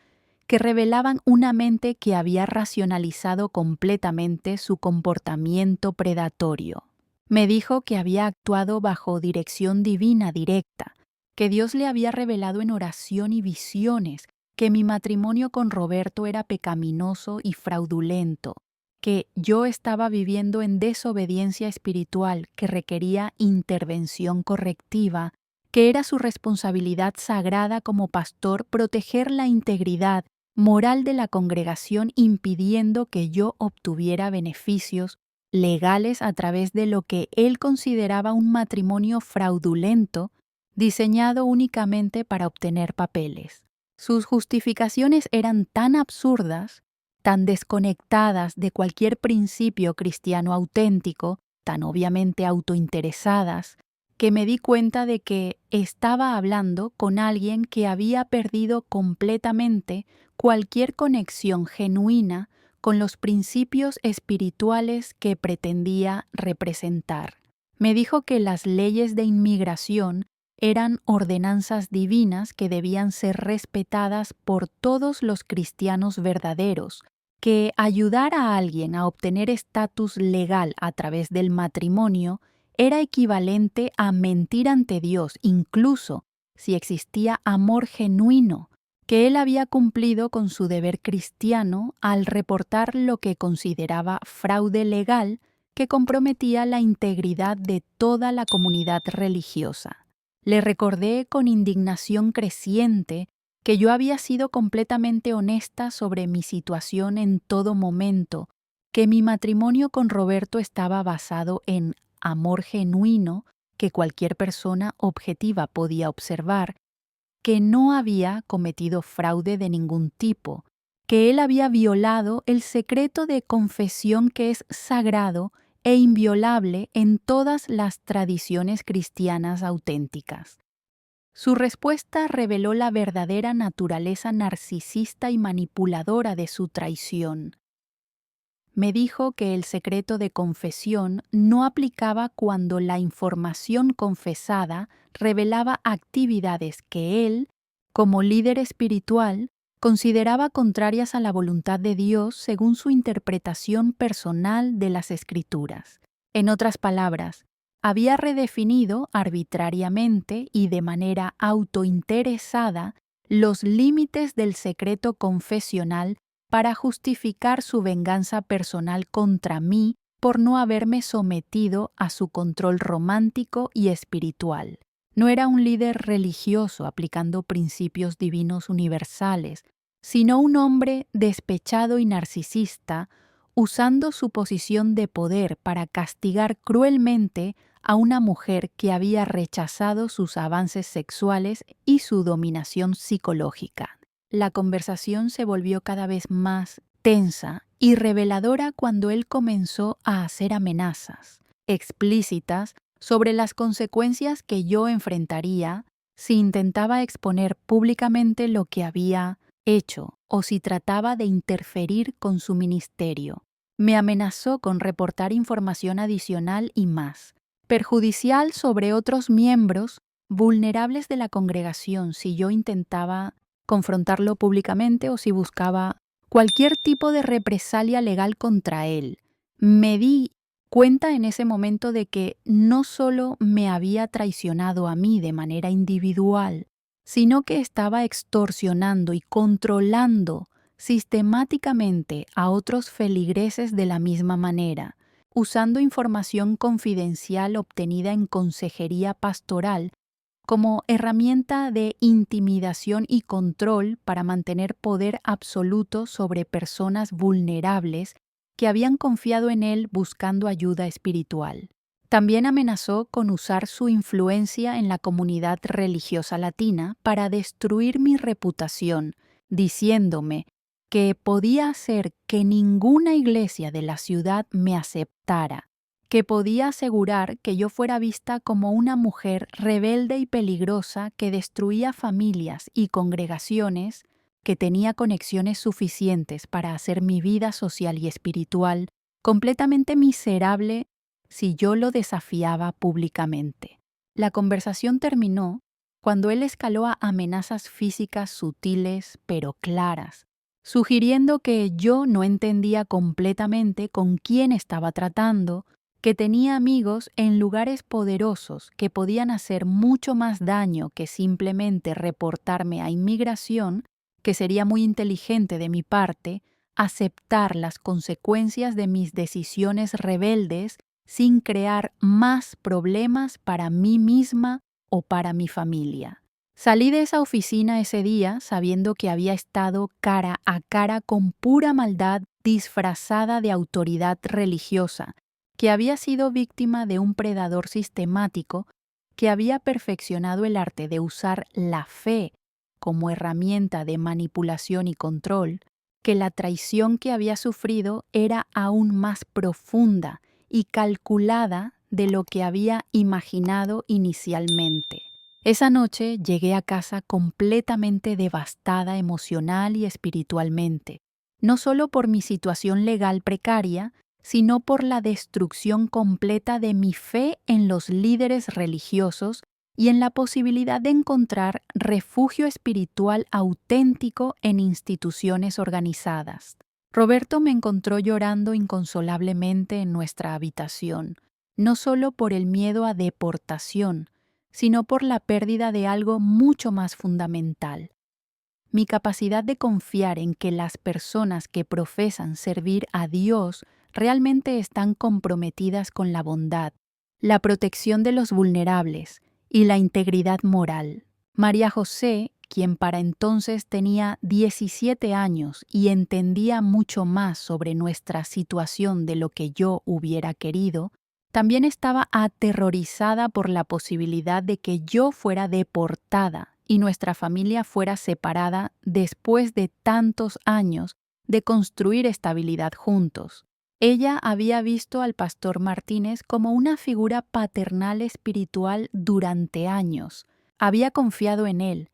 que revelaban una mente que había racionalizado completamente su comportamiento predatorio. Me dijo que había actuado bajo dirección divina directa, que Dios le había revelado en oración y visiones que mi matrimonio con Roberto era pecaminoso y fraudulento, que yo estaba viviendo en desobediencia espiritual que requería intervención correctiva, que era su responsabilidad sagrada como pastor proteger la integridad moral de la congregación impidiendo que yo obtuviera beneficios legales a través de lo que él consideraba un matrimonio fraudulento diseñado únicamente para obtener papeles. Sus justificaciones eran tan absurdas, tan desconectadas de cualquier principio cristiano auténtico, tan obviamente autointeresadas, que me di cuenta de que estaba hablando con alguien que había perdido completamente cualquier conexión genuina con los principios espirituales que pretendía representar. Me dijo que las leyes de inmigración eran ordenanzas divinas que debían ser respetadas por todos los cristianos verdaderos, que ayudar a alguien a obtener estatus legal a través del matrimonio era equivalente a mentir ante Dios, incluso si existía amor genuino, que él había cumplido con su deber cristiano al reportar lo que consideraba fraude legal que comprometía la integridad de toda la comunidad religiosa. Le recordé con indignación creciente que yo había sido completamente honesta sobre mi situación en todo momento, que mi matrimonio con Roberto estaba basado en amor genuino que cualquier persona objetiva podía observar, que no había cometido fraude de ningún tipo, que él había violado el secreto de confesión que es sagrado e inviolable en todas las tradiciones cristianas auténticas. Su respuesta reveló la verdadera naturaleza narcisista y manipuladora de su traición. Me dijo que el secreto de confesión no aplicaba cuando la información confesada revelaba actividades que él, como líder espiritual, consideraba contrarias a la voluntad de Dios según su interpretación personal de las Escrituras. En otras palabras, había redefinido arbitrariamente y de manera autointeresada los límites del secreto confesional para justificar su venganza personal contra mí por no haberme sometido a su control romántico y espiritual. No era un líder religioso aplicando principios divinos universales, sino un hombre despechado y narcisista usando su posición de poder para castigar cruelmente a una mujer que había rechazado sus avances sexuales y su dominación psicológica. La conversación se volvió cada vez más tensa y reveladora cuando él comenzó a hacer amenazas explícitas sobre las consecuencias que yo enfrentaría si intentaba exponer públicamente lo que había hecho o si trataba de interferir con su ministerio. Me amenazó con reportar información adicional y más, perjudicial sobre otros miembros vulnerables de la congregación si yo intentaba confrontarlo públicamente o si buscaba cualquier tipo de represalia legal contra él. Me di cuenta en ese momento de que no solo me había traicionado a mí de manera individual, sino que estaba extorsionando y controlando sistemáticamente a otros feligreses de la misma manera, usando información confidencial obtenida en consejería pastoral como herramienta de intimidación y control para mantener poder absoluto sobre personas vulnerables que habían confiado en él buscando ayuda espiritual. También amenazó con usar su influencia en la comunidad religiosa latina para destruir mi reputación, diciéndome que podía hacer que ninguna iglesia de la ciudad me aceptara, que podía asegurar que yo fuera vista como una mujer rebelde y peligrosa que destruía familias y congregaciones, que tenía conexiones suficientes para hacer mi vida social y espiritual completamente miserable si yo lo desafiaba públicamente. La conversación terminó cuando él escaló a amenazas físicas sutiles pero claras, sugiriendo que yo no entendía completamente con quién estaba tratando, que tenía amigos en lugares poderosos que podían hacer mucho más daño que simplemente reportarme a inmigración, que sería muy inteligente de mi parte aceptar las consecuencias de mis decisiones rebeldes sin crear más problemas para mí misma o para mi familia. Salí de esa oficina ese día sabiendo que había estado cara a cara con pura maldad disfrazada de autoridad religiosa, que había sido víctima de un predador sistemático que había perfeccionado el arte de usar la fe como herramienta de manipulación y control, que la traición que había sufrido era aún más profunda y calculada de lo que había imaginado inicialmente. Esa noche llegué a casa completamente devastada emocional y espiritualmente, no solo por mi situación legal precaria, sino por la destrucción completa de mi fe en los líderes religiosos y en la posibilidad de encontrar refugio espiritual auténtico en instituciones organizadas. Roberto me encontró llorando inconsolablemente en nuestra habitación, no solo por el miedo a deportación, sino por la pérdida de algo mucho más fundamental: mi capacidad de confiar en que las personas que profesan servir a Dios realmente están comprometidas con la bondad, la protección de los vulnerables y la integridad moral. María José, quien para entonces tenía 17 años y entendía mucho más sobre nuestra situación de lo que yo hubiera querido, también estaba aterrorizada por la posibilidad de que yo fuera deportada y nuestra familia fuera separada después de tantos años de construir estabilidad juntos. Ella había visto al pastor Martínez como una figura paternal espiritual durante años. Había confiado en él,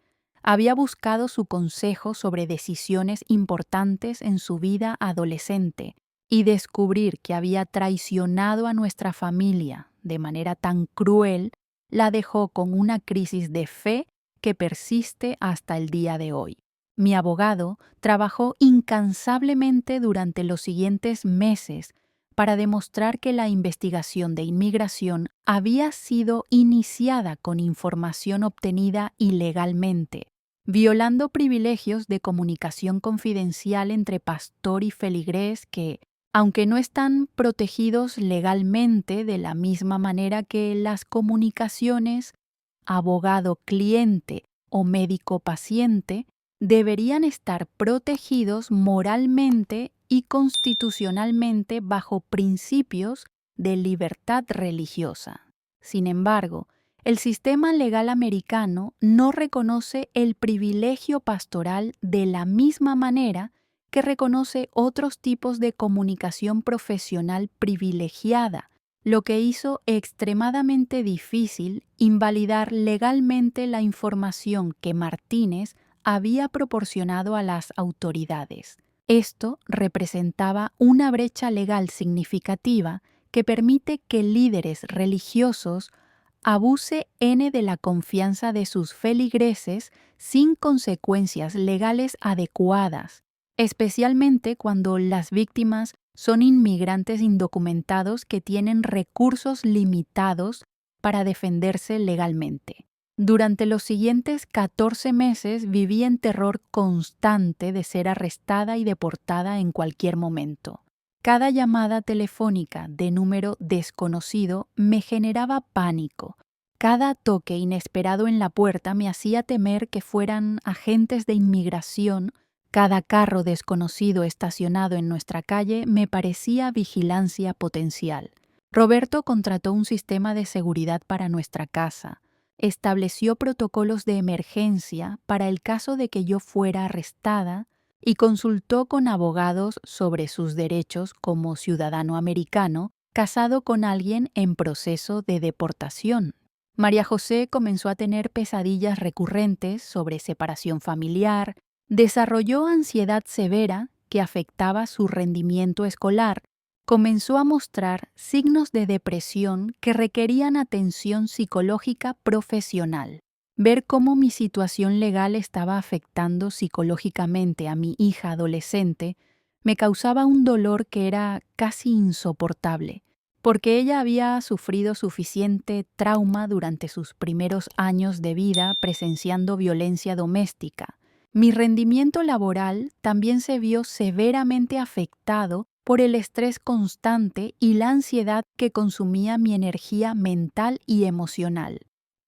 había buscado su consejo sobre decisiones importantes en su vida adolescente, y descubrir que había traicionado a nuestra familia de manera tan cruel la dejó con una crisis de fe que persiste hasta el día de hoy. Mi abogado trabajó incansablemente durante los siguientes meses para demostrar que la investigación de inmigración había sido iniciada con información obtenida ilegalmente, violando privilegios de comunicación confidencial entre pastor y feligrés que, aunque no están protegidos legalmente de la misma manera que las comunicaciones abogado-cliente o médico-paciente, deberían estar protegidos moralmente y constitucionalmente bajo principios de libertad religiosa. Sin embargo, el sistema legal americano no reconoce el privilegio pastoral de la misma manera que reconoce otros tipos de comunicación profesional privilegiada, lo que hizo extremadamente difícil invalidar legalmente la información que Martínez había proporcionado a las autoridades. Esto representaba una brecha legal significativa que permite que líderes religiosos abuse de la confianza de sus feligreses sin consecuencias legales adecuadas, especialmente cuando las víctimas son inmigrantes indocumentados que tienen recursos limitados para defenderse legalmente. Durante los siguientes 14 meses viví en terror constante de ser arrestada y deportada en cualquier momento. Cada llamada telefónica de número desconocido me generaba pánico. Cada toque inesperado en la puerta me hacía temer que fueran agentes de inmigración. Cada carro desconocido estacionado en nuestra calle me parecía vigilancia potencial. Roberto contrató un sistema de seguridad para nuestra casa. Estableció protocolos de emergencia para el caso de que yo fuera arrestada y consultó con abogados sobre sus derechos como ciudadano americano casado con alguien en proceso de deportación. María José comenzó a tener pesadillas recurrentes sobre separación familiar, desarrolló ansiedad severa que afectaba su rendimiento escolar, comenzó a mostrar signos de depresión que requerían atención psicológica profesional. Ver cómo mi situación legal estaba afectando psicológicamente a mi hija adolescente me causaba un dolor que era casi insoportable, porque ella había sufrido suficiente trauma durante sus primeros años de vida presenciando violencia doméstica. Mi rendimiento laboral también se vio severamente afectado por el estrés constante y la ansiedad que consumía mi energía mental y emocional.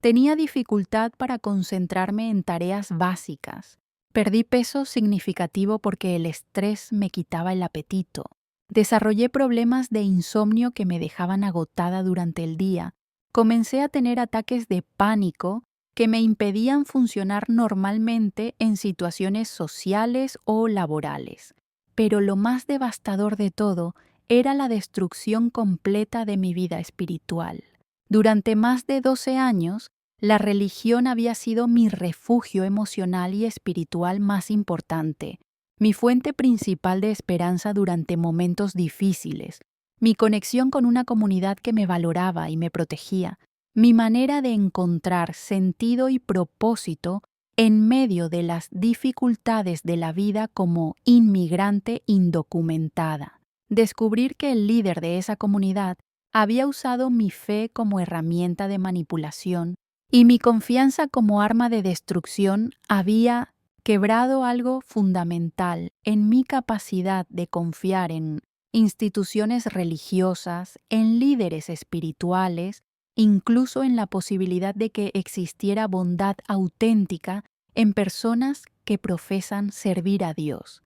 Tenía dificultad para concentrarme en tareas básicas. Perdí peso significativo porque el estrés me quitaba el apetito. Desarrollé problemas de insomnio que me dejaban agotada durante el día. Comencé a tener ataques de pánico que me impedían funcionar normalmente en situaciones sociales o laborales. Pero lo más devastador de todo era la destrucción completa de mi vida espiritual. Durante más de 12 años, la religión había sido mi refugio emocional y espiritual más importante, mi fuente principal de esperanza durante momentos difíciles, mi conexión con una comunidad que me valoraba y me protegía, mi manera de encontrar sentido y propósito en medio de las dificultades de la vida como inmigrante indocumentada. Descubrir que el líder de esa comunidad había usado mi fe como herramienta de manipulación y mi confianza como arma de destrucción había quebrado algo fundamental en mi capacidad de confiar en instituciones religiosas, en líderes espirituales, incluso en la posibilidad de que existiera bondad auténtica en personas que profesan servir a Dios.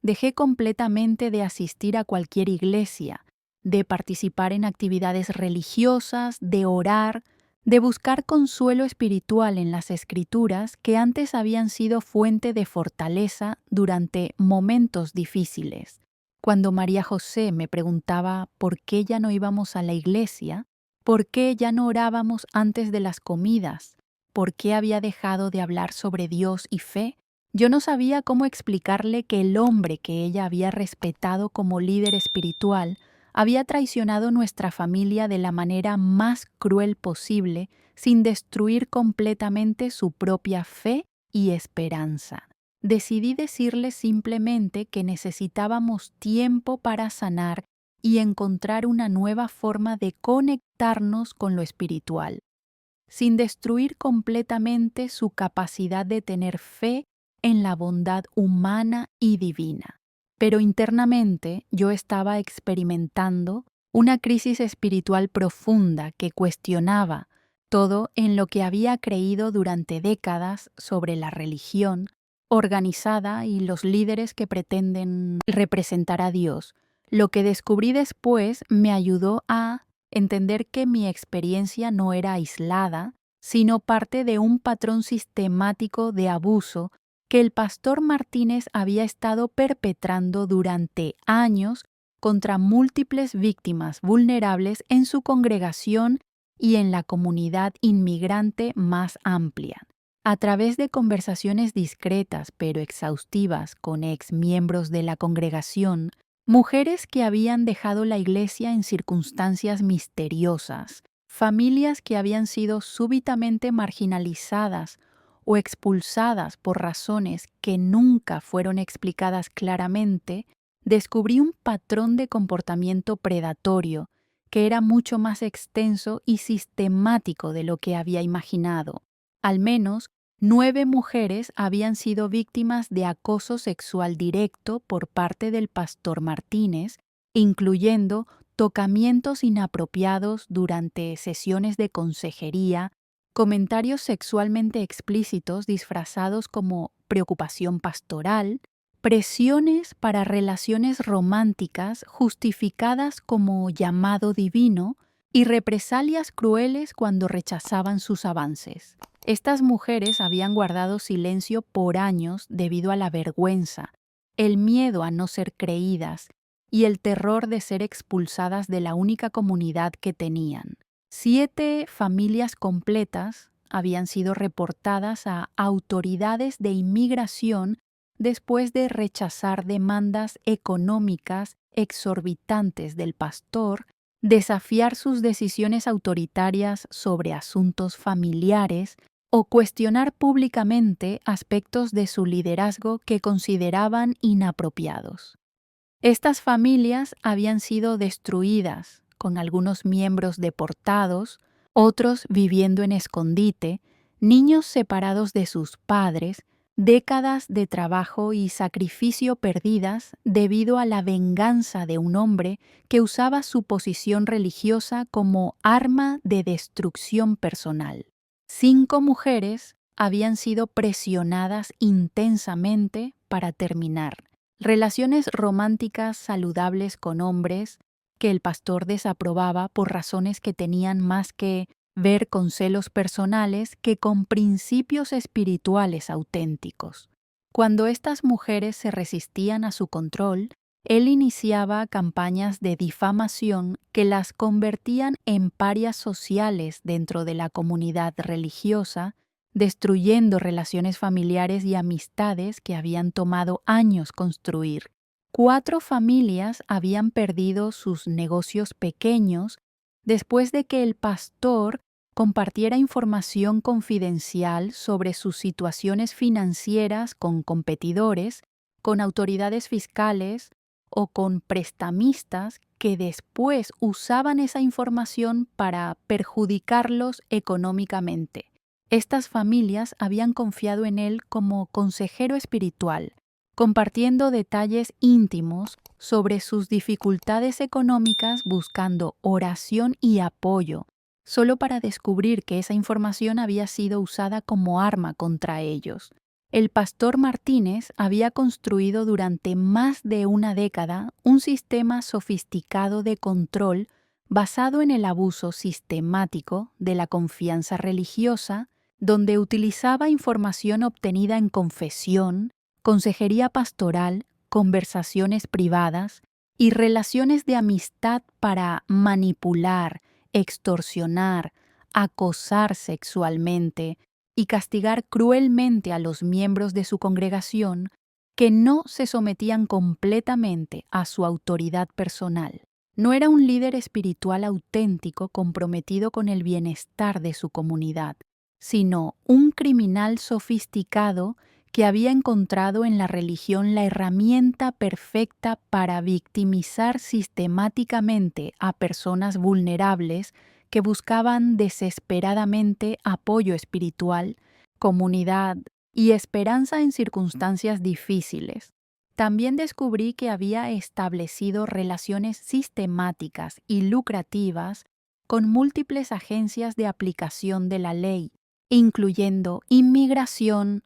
Dejé completamente de asistir a cualquier iglesia, de participar en actividades religiosas, de orar, de buscar consuelo espiritual en las Escrituras que antes habían sido fuente de fortaleza durante momentos difíciles. Cuando María José me preguntaba por qué ya no íbamos a la iglesia, por qué ya no orábamos antes de las comidas, por qué había dejado de hablar sobre Dios y fe, yo no sabía cómo explicarle que el hombre que ella había respetado como líder espiritual había traicionado nuestra familia de la manera más cruel posible, sin destruir completamente su propia fe y esperanza. Decidí decirle simplemente que necesitábamos tiempo para sanar y encontrar una nueva forma de conectarnos con lo espiritual, sin destruir completamente su capacidad de tener fe en la bondad humana y divina. Pero internamente yo estaba experimentando una crisis espiritual profunda que cuestionaba todo en lo que había creído durante décadas sobre la religión organizada y los líderes que pretenden representar a Dios. Lo que descubrí después me ayudó a entender que mi experiencia no era aislada, sino parte de un patrón sistemático de abuso que el pastor Martínez había estado perpetrando durante años contra múltiples víctimas vulnerables en su congregación y en la comunidad inmigrante más amplia. A través de conversaciones discretas pero exhaustivas con ex miembros de la congregación, mujeres que habían dejado la iglesia en circunstancias misteriosas, familias que habían sido súbitamente marginalizadas o expulsadas por razones que nunca fueron explicadas claramente, descubrí un patrón de comportamiento predatorio que era mucho más extenso y sistemático de lo que había imaginado. Al menos 9 mujeres habían sido víctimas de acoso sexual directo por parte del pastor Martínez, incluyendo tocamientos inapropiados durante sesiones de consejería, comentarios sexualmente explícitos disfrazados como preocupación pastoral, presiones para relaciones románticas justificadas como llamado divino y represalias crueles cuando rechazaban sus avances. Estas mujeres habían guardado silencio por años debido a la vergüenza, el miedo a no ser creídas y el terror de ser expulsadas de la única comunidad que tenían. 7 familias completas habían sido reportadas a autoridades de inmigración después de rechazar demandas económicas exorbitantes del pastor, desafiar sus decisiones autoritarias sobre asuntos familiares o cuestionar públicamente aspectos de su liderazgo que consideraban inapropiados. Estas familias habían sido destruidas, con algunos miembros deportados, otros viviendo en escondite, niños separados de sus padres, décadas de trabajo y sacrificio perdidas debido a la venganza de un hombre que usaba su posición religiosa como arma de destrucción personal. 5 mujeres habían sido presionadas intensamente para terminar relaciones románticas saludables con hombres que el pastor desaprobaba por razones que tenían más que ver con celos personales que con principios espirituales auténticos. Cuando estas mujeres se resistían a su control, él iniciaba campañas de difamación que las convertían en parias sociales dentro de la comunidad religiosa, destruyendo relaciones familiares y amistades que habían tomado años construir. 4 familias habían perdido sus negocios pequeños después de que el pastor compartiera información confidencial sobre sus situaciones financieras con competidores, con autoridades fiscales o con prestamistas que después usaban esa información para perjudicarlos económicamente. Estas familias habían confiado en él como consejero espiritual, compartiendo detalles íntimos sobre sus dificultades económicas buscando oración y apoyo, solo para descubrir que esa información había sido usada como arma contra ellos. El pastor Martínez había construido durante más de una década un sistema sofisticado de control basado en el abuso sistemático de la confianza religiosa, donde utilizaba información obtenida en confesión, consejería pastoral, conversaciones privadas y relaciones de amistad para manipular, extorsionar, acosar sexualmente y castigar cruelmente a los miembros de su congregación que no se sometían completamente a su autoridad personal. No era un líder espiritual auténtico comprometido con el bienestar de su comunidad, sino un criminal sofisticado que había encontrado en la religión la herramienta perfecta para victimizar sistemáticamente a personas vulnerables que buscaban desesperadamente apoyo espiritual, comunidad y esperanza en circunstancias difíciles. También descubrí que había establecido relaciones sistemáticas y lucrativas con múltiples agencias de aplicación de la ley, incluyendo inmigración,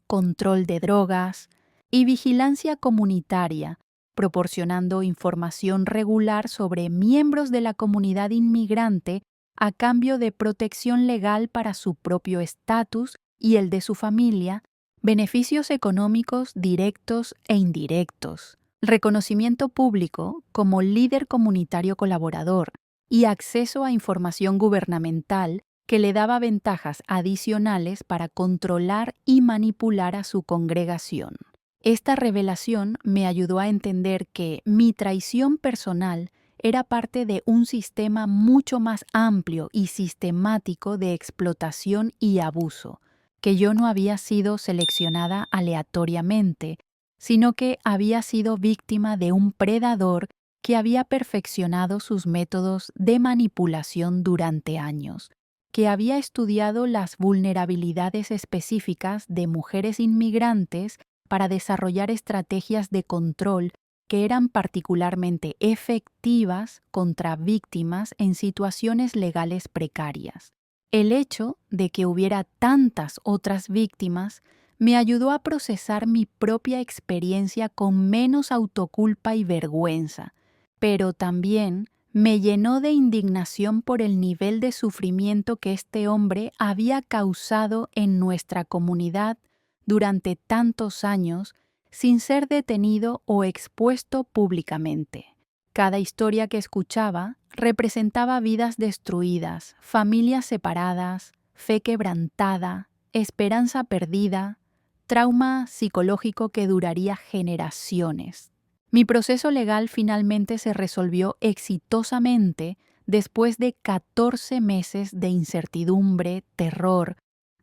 control de drogas y vigilancia comunitaria, proporcionando información regular sobre miembros de la comunidad inmigrante a cambio de protección legal para su propio estatus y el de su familia, beneficios económicos directos e indirectos, reconocimiento público como líder comunitario colaborador y acceso a información gubernamental que le daba ventajas adicionales para controlar y manipular a su congregación. Esta revelación me ayudó a entender que mi traición personal era parte de un sistema mucho más amplio y sistemático de explotación y abuso, que yo no había sido seleccionada aleatoriamente, sino que había sido víctima de un predador que había perfeccionado sus métodos de manipulación durante años, que había estudiado las vulnerabilidades específicas de mujeres inmigrantes para desarrollar estrategias de control que eran particularmente efectivas contra víctimas en situaciones legales precarias. El hecho de que hubiera tantas otras víctimas me ayudó a procesar mi propia experiencia con menos autoculpa y vergüenza, pero también me llenó de indignación por el nivel de sufrimiento que este hombre había causado en nuestra comunidad durante tantos años sin ser detenido o expuesto públicamente. Cada historia que escuchaba representaba vidas destruidas, familias separadas, fe quebrantada, esperanza perdida, trauma psicológico que duraría generaciones. Mi proceso legal finalmente se resolvió exitosamente después de 14 meses de incertidumbre, terror,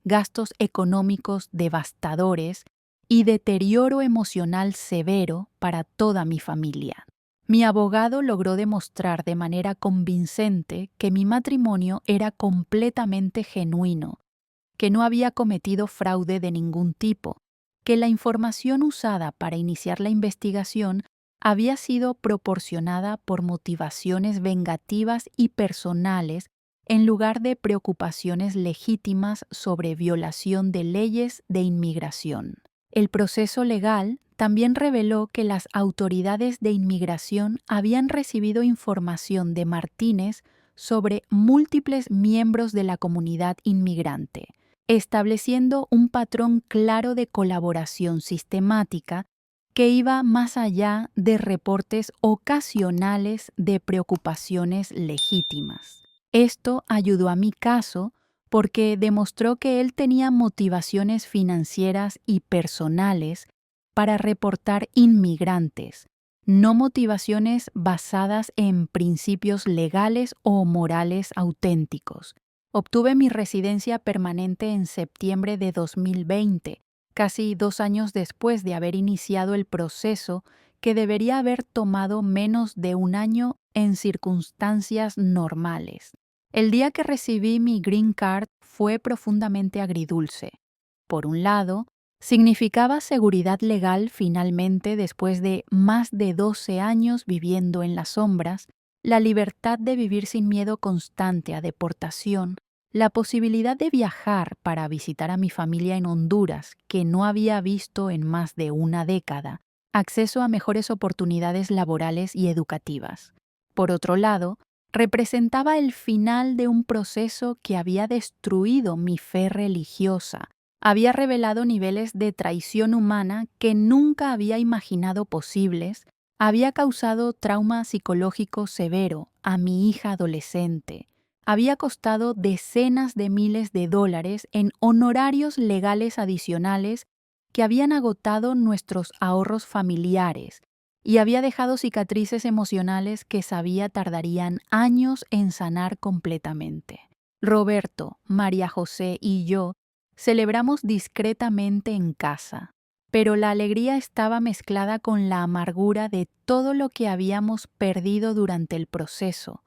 gastos económicos devastadores y deterioro emocional severo para toda mi familia. Mi abogado logró demostrar de manera convincente que mi matrimonio era completamente genuino, que no había cometido fraude de ningún tipo, que la información usada para iniciar la investigación había sido proporcionada por motivaciones vengativas y personales en lugar de preocupaciones legítimas sobre violación de leyes de inmigración. El proceso legal también reveló que las autoridades de inmigración habían recibido información de Martínez sobre múltiples miembros de la comunidad inmigrante, estableciendo un patrón claro de colaboración sistemática que iba más allá de reportes ocasionales de preocupaciones legítimas. Esto ayudó a mi caso porque demostró que él tenía motivaciones financieras y personales para reportar inmigrantes, no motivaciones basadas en principios legales o morales auténticos. Obtuve mi residencia permanente en septiembre de 2020, casi 2 años después de haber iniciado el proceso que debería haber tomado menos de 1 año en circunstancias normales. El día que recibí mi Green Card fue profundamente agridulce. Por un lado, Significaba seguridad legal finalmente después de más de 12 años viviendo en las sombras, la libertad de vivir sin miedo constante a deportación, la posibilidad de viajar para visitar a mi familia en Honduras, que no había visto en más de una década, acceso a mejores oportunidades laborales y educativas. Por otro lado, representaba el final de un proceso que había destruido mi fe religiosa, había revelado niveles de traición humana que nunca había imaginado posibles, había causado trauma psicológico severo a mi hija adolescente, había costado decenas de miles de dólares en honorarios legales adicionales que habían agotado nuestros ahorros familiares y había dejado cicatrices emocionales que sabía tardarían años en sanar completamente. Roberto, María José y yo celebramos discretamente en casa, pero la alegría estaba mezclada con la amargura de todo lo que habíamos perdido durante el proceso.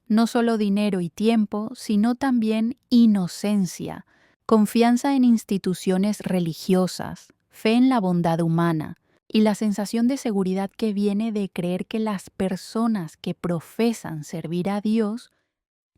No solo dinero y tiempo, sino también inocencia, confianza en instituciones religiosas, fe en la bondad humana y la sensación de seguridad que viene de creer que las personas que profesan servir a Dios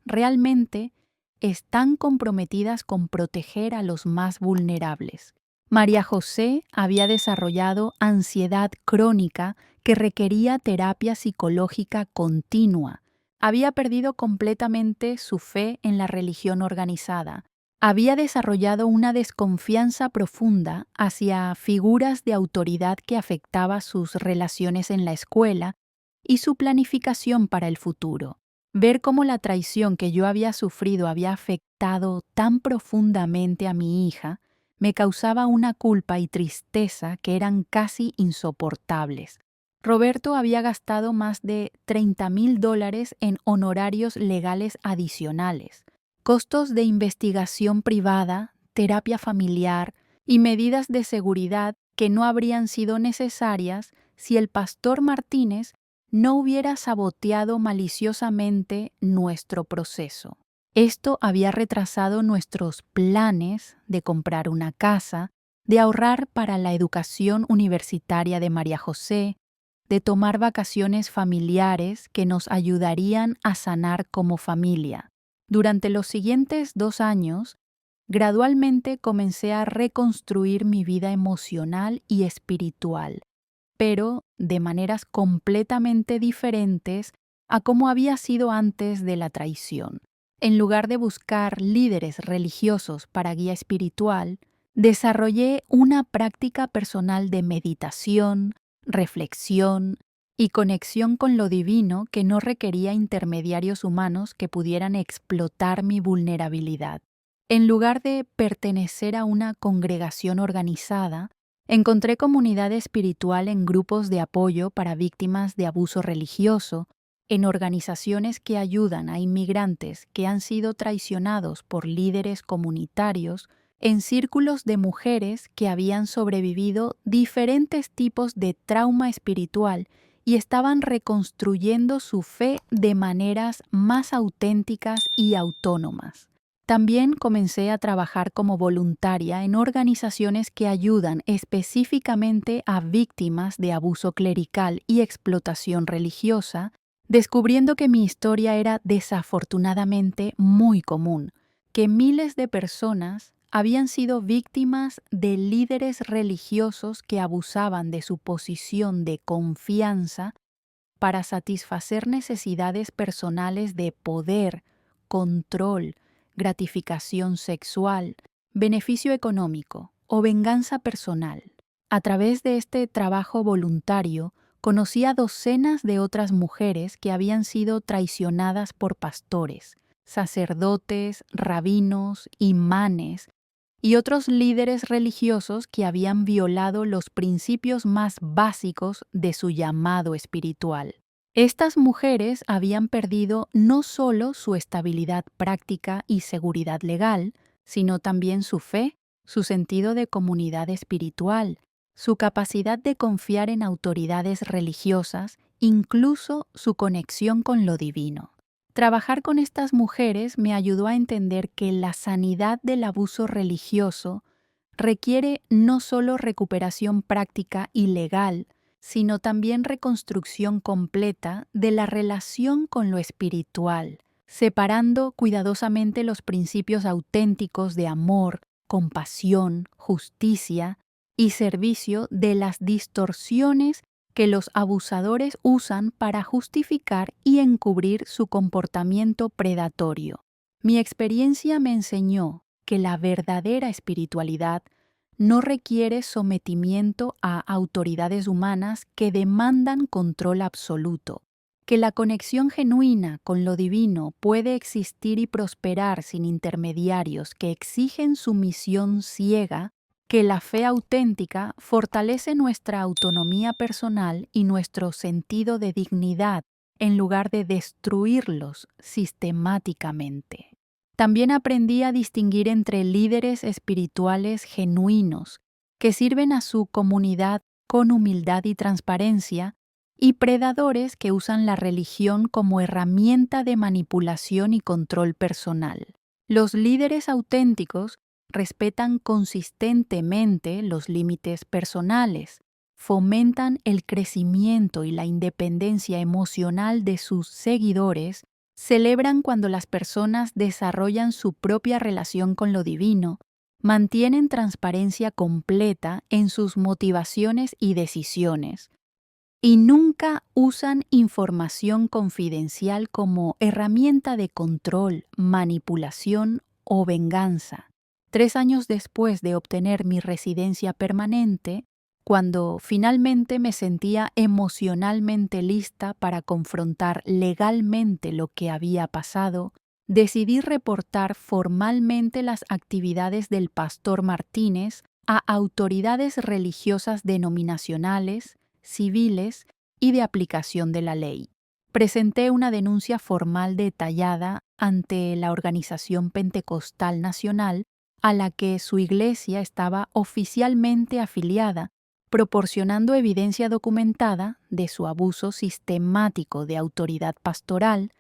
realmente están comprometidas con proteger a los más vulnerables. María José había desarrollado ansiedad crónica que requería terapia psicológica continua. Había perdido completamente su fe en la religión organizada. Había desarrollado una desconfianza profunda hacia figuras de autoridad que afectaba sus relaciones en la escuela y su planificación para el futuro. Ver cómo la traición que yo había sufrido había afectado tan profundamente a mi hija me causaba una culpa y tristeza que eran casi insoportables. Roberto había gastado más de $30,000 en honorarios legales adicionales, costos de investigación privada, terapia familiar y medidas de seguridad que no habrían sido necesarias si el pastor Martínez no hubiera saboteado maliciosamente nuestro proceso. Esto había retrasado nuestros planes de comprar una casa, de ahorrar para la educación universitaria de María José, de tomar vacaciones familiares que nos ayudarían a sanar como familia. Durante los siguientes 2 años, gradualmente comencé a reconstruir mi vida emocional y espiritual, pero de maneras completamente diferentes a como había sido antes de la traición. En lugar de buscar líderes religiosos para guía espiritual, desarrollé una práctica personal de meditación, reflexión y conexión con lo divino que no requería intermediarios humanos que pudieran explotar mi vulnerabilidad. En lugar de pertenecer a una congregación organizada, encontré comunidad espiritual en grupos de apoyo para víctimas de abuso religioso, en organizaciones que ayudan a inmigrantes que han sido traicionados por líderes comunitarios, en círculos de mujeres que habían sobrevivido diferentes tipos de trauma espiritual y estaban reconstruyendo su fe de maneras más auténticas y autónomas. También comencé a trabajar como voluntaria en organizaciones que ayudan específicamente a víctimas de abuso clerical y explotación religiosa, descubriendo que mi historia era desafortunadamente muy común, que miles de personas habían sido víctimas de líderes religiosos que abusaban de su posición de confianza para satisfacer necesidades personales de poder, control, gratificación sexual, beneficio económico o venganza personal. A través de este trabajo voluntario, conocí a docenas de otras mujeres que habían sido traicionadas por pastores, sacerdotes, rabinos, imanes y otros líderes religiosos que habían violado los principios más básicos de su llamado espiritual. Estas mujeres habían perdido no solo su estabilidad práctica y seguridad legal, sino también su fe, su sentido de comunidad espiritual, su capacidad de confiar en autoridades religiosas, incluso su conexión con lo divino. Trabajar con estas mujeres me ayudó a entender que la sanidad del abuso religioso requiere no solo recuperación práctica y legal, sino también reconstrucción completa de la relación con lo espiritual, separando cuidadosamente los principios auténticos de amor, compasión, justicia y servicio de las distorsiones que los abusadores usan para justificar y encubrir su comportamiento predatorio. Mi experiencia me enseñó que la verdadera espiritualidad no requiere sometimiento a autoridades humanas que demandan control absoluto, que la conexión genuina con lo divino puede existir y prosperar sin intermediarios que exigen sumisión ciega, que la fe auténtica fortalece nuestra autonomía personal y nuestro sentido de dignidad en lugar de destruirlos sistemáticamente. También aprendí a distinguir entre líderes espirituales genuinos, que sirven a su comunidad con humildad y transparencia, y predadores que usan la religión como herramienta de manipulación y control personal. Los líderes auténticos respetan consistentemente los límites personales, fomentan el crecimiento y la independencia emocional de sus seguidores, celebran cuando las personas desarrollan su propia relación con lo divino, mantienen transparencia completa en sus motivaciones y decisiones, y nunca usan información confidencial como herramienta de control, manipulación o venganza. 3 años después de obtener mi residencia permanente, cuando finalmente me sentía emocionalmente lista para confrontar legalmente lo que había pasado, decidí reportar formalmente las actividades del pastor Martínez a autoridades religiosas denominacionales, civiles y de aplicación de la ley. Presenté una denuncia formal detallada ante la Organización Pentecostal Nacional, a la que su iglesia estaba oficialmente afiliada, proporcionando evidencia documentada de su abuso sistemático de autoridad pastoral,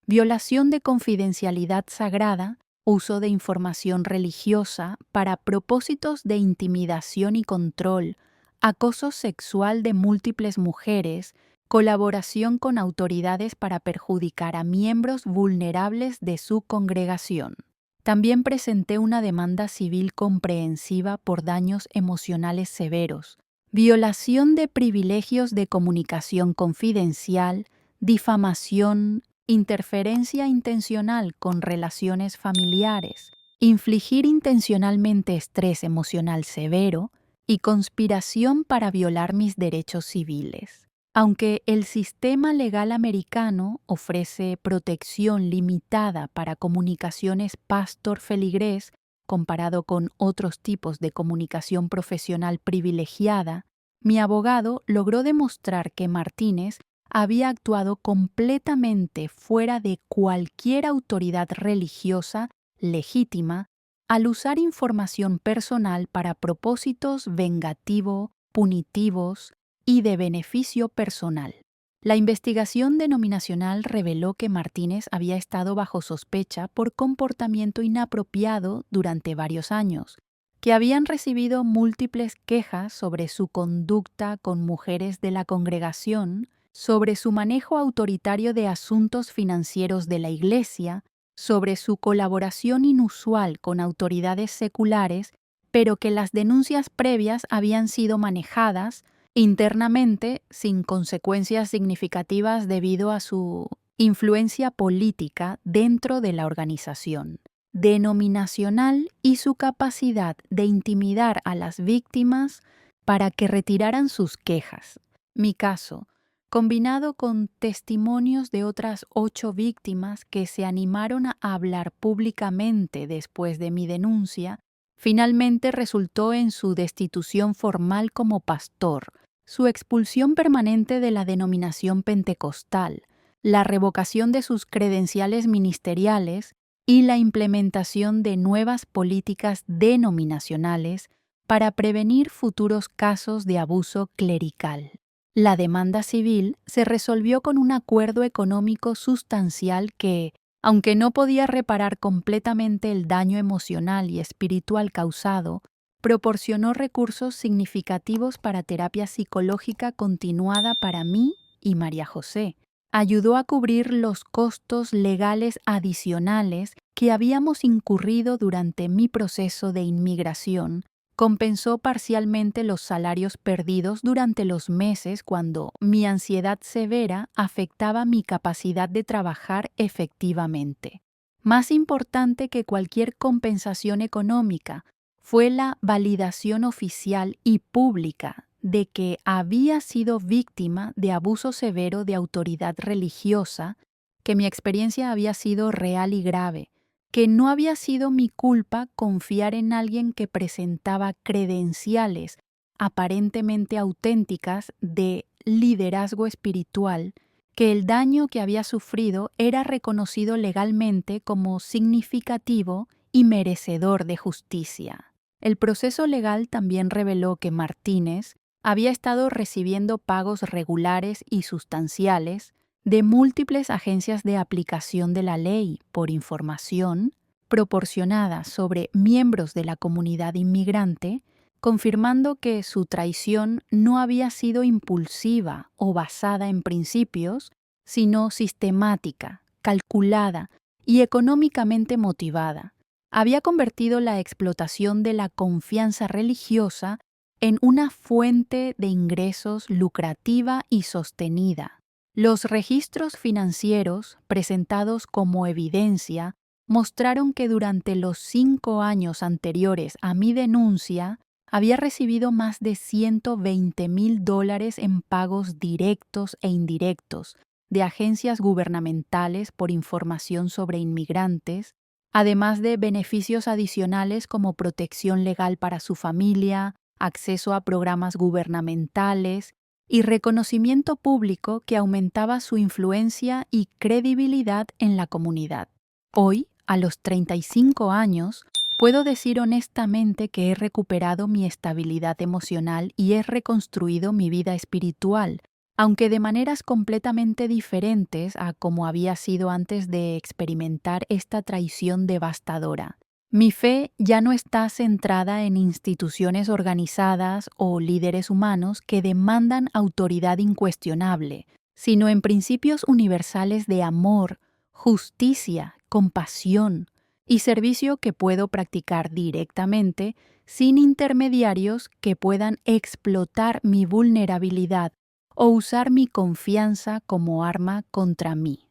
violación de confidencialidad sagrada, uso de información religiosa para propósitos de intimidación y control, acoso sexual de múltiples mujeres, colaboración con autoridades para perjudicar a miembros vulnerables de su congregación. También presenté una demanda civil comprensiva por daños emocionales severos, violación de privilegios de comunicación confidencial, difamación, interferencia intencional con relaciones familiares, infligir intencionalmente estrés emocional severo y conspiración para violar mis derechos civiles. Aunque el sistema legal americano ofrece protección limitada para comunicaciones pastor-feligrés comparado con otros tipos de comunicación profesional privilegiada, mi abogado logró demostrar que Martínez había actuado completamente fuera de cualquier autoridad religiosa legítima al usar información personal para propósitos vengativo, punitivos y de beneficio personal. La investigación denominacional reveló que Martínez había estado bajo sospecha por comportamiento inapropiado durante varios años, que habían recibido múltiples quejas sobre su conducta con mujeres de la congregación, sobre su manejo autoritario de asuntos financieros de la Iglesia, sobre su colaboración inusual con autoridades seculares, pero que las denuncias previas habían sido manejadas internamente sin consecuencias significativas debido a su influencia política dentro de la organización denominacional y su capacidad de intimidar a las víctimas para que retiraran sus quejas. Mi caso, combinado con testimonios de otras 8 víctimas que se animaron a hablar públicamente después de mi denuncia, finalmente resultó en su destitución formal como pastor, su expulsión permanente de la denominación pentecostal, la revocación de sus credenciales ministeriales y la implementación de nuevas políticas denominacionales para prevenir futuros casos de abuso clerical. La demanda civil se resolvió con un acuerdo económico sustancial que, aunque no podía reparar completamente el daño emocional y espiritual causado, proporcionó recursos significativos para terapia psicológica continuada para mí y María José. Ayudó a cubrir los costos legales adicionales que habíamos incurrido durante mi proceso de inmigración. Compensó parcialmente los salarios perdidos durante los meses cuando mi ansiedad severa afectaba mi capacidad de trabajar efectivamente. Más importante que cualquier compensación económica fue la validación oficial y pública de que había sido víctima de abuso severo de autoridad religiosa, que mi experiencia había sido real y grave, que no había sido mi culpa confiar en alguien que presentaba credenciales aparentemente auténticas de liderazgo espiritual, que el daño que había sufrido era reconocido legalmente como significativo y merecedor de justicia. El proceso legal también reveló que Martínez había estado recibiendo pagos regulares y sustanciales de múltiples agencias de aplicación de la ley por información proporcionada sobre miembros de la comunidad inmigrante, confirmando que su traición no había sido impulsiva o basada en principios, sino sistemática, calculada y económicamente motivada. Había convertido la explotación de la confianza religiosa en una fuente de ingresos lucrativa y sostenida. Los registros financieros, presentados como evidencia, mostraron que durante los 5 años anteriores a mi denuncia, había recibido más de $120,000 en pagos directos e indirectos de agencias gubernamentales por información sobre inmigrantes, además de beneficios adicionales como protección legal para su familia, acceso a programas gubernamentales y reconocimiento público que aumentaba su influencia y credibilidad en la comunidad. Hoy, a los 35 años, puedo decir honestamente que he recuperado mi estabilidad emocional y he reconstruido mi vida espiritual, aunque de maneras completamente diferentes a como había sido antes de experimentar esta traición devastadora. Mi fe ya no está centrada en instituciones organizadas o líderes humanos que demandan autoridad incuestionable, sino en principios universales de amor, justicia, compasión y servicio que puedo practicar directamente sin intermediarios que puedan explotar mi vulnerabilidad o usar mi confianza como arma contra mí.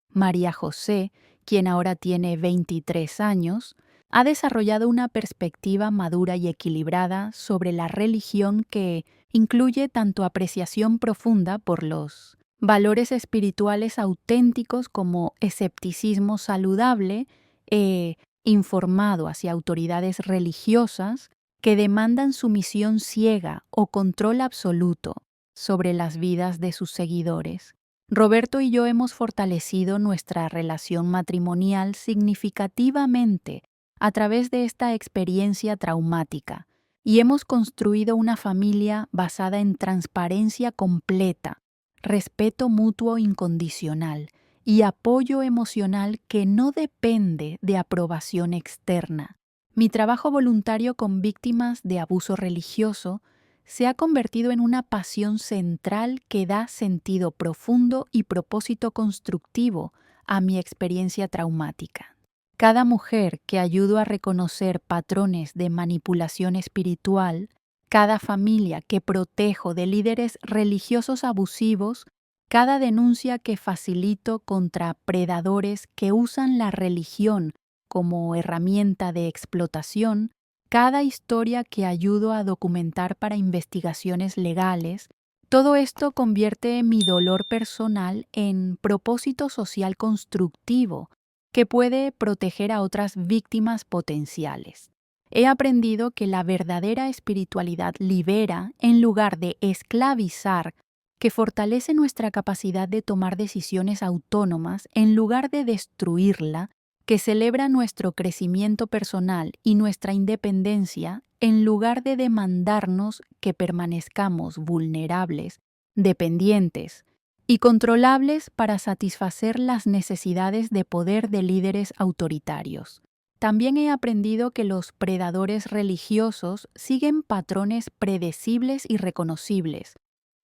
María José, quien ahora tiene 23 años, ha desarrollado una perspectiva madura y equilibrada sobre la religión que incluye tanto apreciación profunda por los valores espirituales auténticos como escepticismo saludable e informado hacia autoridades religiosas que demandan sumisión ciega o control absoluto sobre las vidas de sus seguidores. Roberto y yo hemos fortalecido nuestra relación matrimonial significativamente a través de esta experiencia traumática y hemos construido una familia basada en transparencia completa, respeto mutuo incondicional y apoyo emocional que no depende de aprobación externa. Mi trabajo voluntario con víctimas de abuso religioso se ha convertido en una pasión central que da sentido profundo y propósito constructivo a mi experiencia traumática. Cada mujer que ayudo a reconocer patrones de manipulación espiritual, cada familia que protejo de líderes religiosos abusivos, cada denuncia que facilito contra predadores que usan la religión como herramienta de explotación, cada historia que ayudo a documentar para investigaciones legales, todo esto convierte mi dolor personal en propósito social constructivo que puede proteger a otras víctimas potenciales. He aprendido que la verdadera espiritualidad libera en lugar de esclavizar, que fortalece nuestra capacidad de tomar decisiones autónomas en lugar de destruirla, que celebra nuestro crecimiento personal y nuestra independencia en lugar de demandarnos que permanezcamos vulnerables, dependientes y controlables para satisfacer las necesidades de poder de líderes autoritarios. También he aprendido que los predadores religiosos siguen patrones predecibles y reconocibles.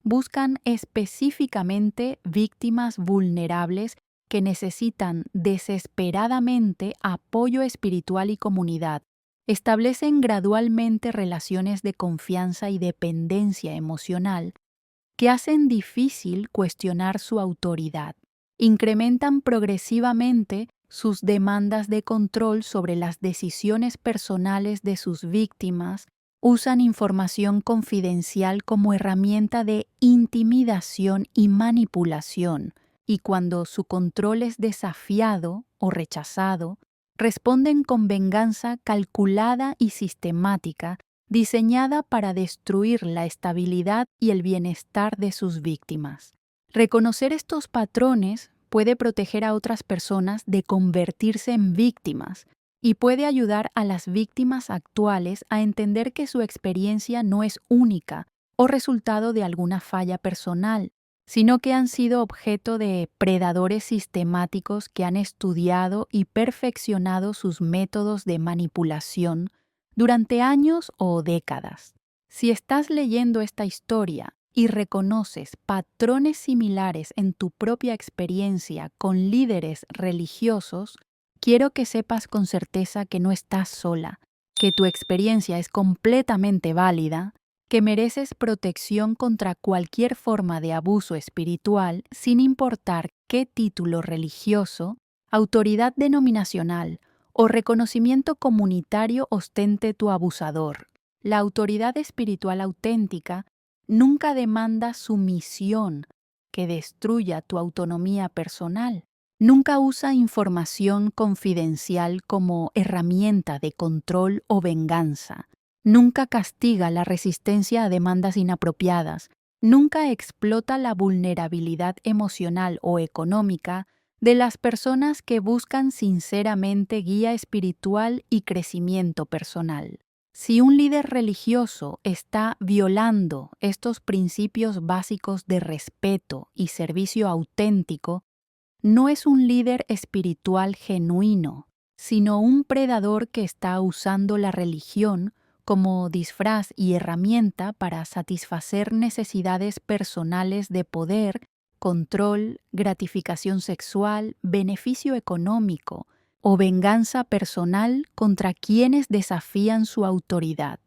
Buscan específicamente víctimas vulnerables que necesitan desesperadamente apoyo espiritual y comunidad. Establecen gradualmente relaciones de confianza y dependencia emocional que hacen difícil cuestionar su autoridad. Incrementan progresivamente sus demandas de control sobre las decisiones personales de sus víctimas, usan información confidencial como herramienta de intimidación y manipulación, y cuando su control es desafiado o rechazado, responden con venganza calculada y sistemática, diseñada para destruir la estabilidad y el bienestar de sus víctimas. Reconocer estos patrones puede proteger a otras personas de convertirse en víctimas y puede ayudar a las víctimas actuales a entender que su experiencia no es única o resultado de alguna falla personal, sino que han sido objeto de predadores sistemáticos que han estudiado y perfeccionado sus métodos de manipulación durante años o décadas. Si estás leyendo esta historia y reconoces patrones similares en tu propia experiencia con líderes religiosos, quiero que sepas con certeza que no estás sola, que tu experiencia es completamente válida, que mereces protección contra cualquier forma de abuso espiritual sin importar qué título religioso, autoridad denominacional o reconocimiento comunitario ostente tu abusador. La autoridad espiritual auténtica nunca demanda sumisión que destruya tu autonomía personal. Nunca usa información confidencial como herramienta de control o venganza. Nunca castiga la resistencia a demandas inapropiadas. Nunca explota la vulnerabilidad emocional o económica de las personas que buscan sinceramente guía espiritual y crecimiento personal. Si un líder religioso está violando estos principios básicos de respeto y servicio auténtico, no es un líder espiritual genuino, sino un predador que está usando la religión como disfraz y herramienta para satisfacer necesidades personales de poder, control, gratificación sexual, beneficio económico o venganza personal contra quienes desafían su autoridad.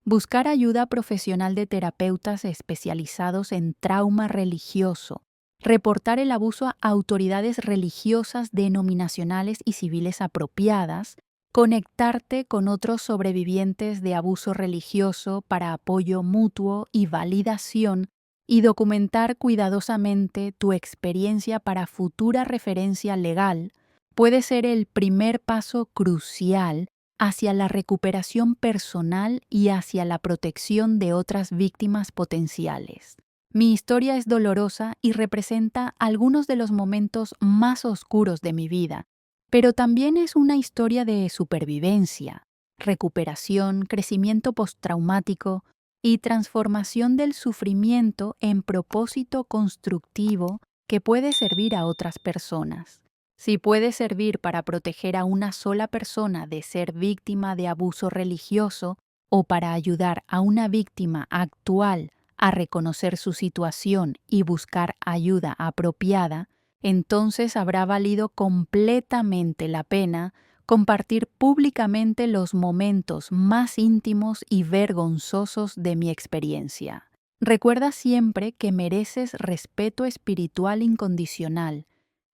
Buscar ayuda profesional de terapeutas especializados en trauma religioso. Reportar el abuso a autoridades religiosas denominacionales y civiles apropiadas. Conectarte con otros sobrevivientes de abuso religioso para apoyo mutuo y validación y documentar cuidadosamente tu experiencia para futura referencia legal puede ser el primer paso crucial hacia la recuperación personal y hacia la protección de otras víctimas potenciales. Mi historia es dolorosa y representa algunos de los momentos más oscuros de mi vida, pero también es una historia de supervivencia, recuperación, crecimiento postraumático y transformación del sufrimiento en propósito constructivo que puede servir a otras personas. Si puede servir para proteger a una sola persona de ser víctima de abuso religioso o para ayudar a una víctima actual a reconocer su situación y buscar ayuda apropiada, entonces habrá valido completamente la pena compartir públicamente los momentos más íntimos y vergonzosos de mi experiencia. Recuerda siempre que mereces respeto espiritual incondicional,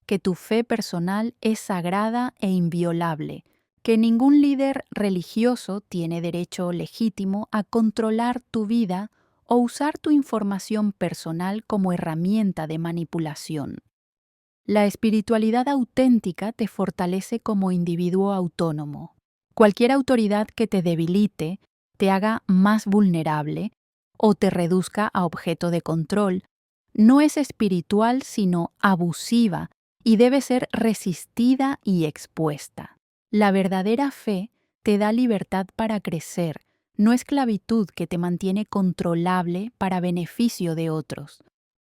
que tu fe personal es sagrada e inviolable, que ningún líder religioso tiene derecho legítimo a controlar tu vida o usar tu información personal como herramienta de manipulación. La espiritualidad auténtica te fortalece como individuo autónomo. Cualquier autoridad que te debilite, te haga más vulnerable o te reduzca a objeto de control, no es espiritual sino abusiva y debe ser resistida y expuesta. La verdadera fe te da libertad para crecer, no esclavitud que te mantiene controlable para beneficio de otros.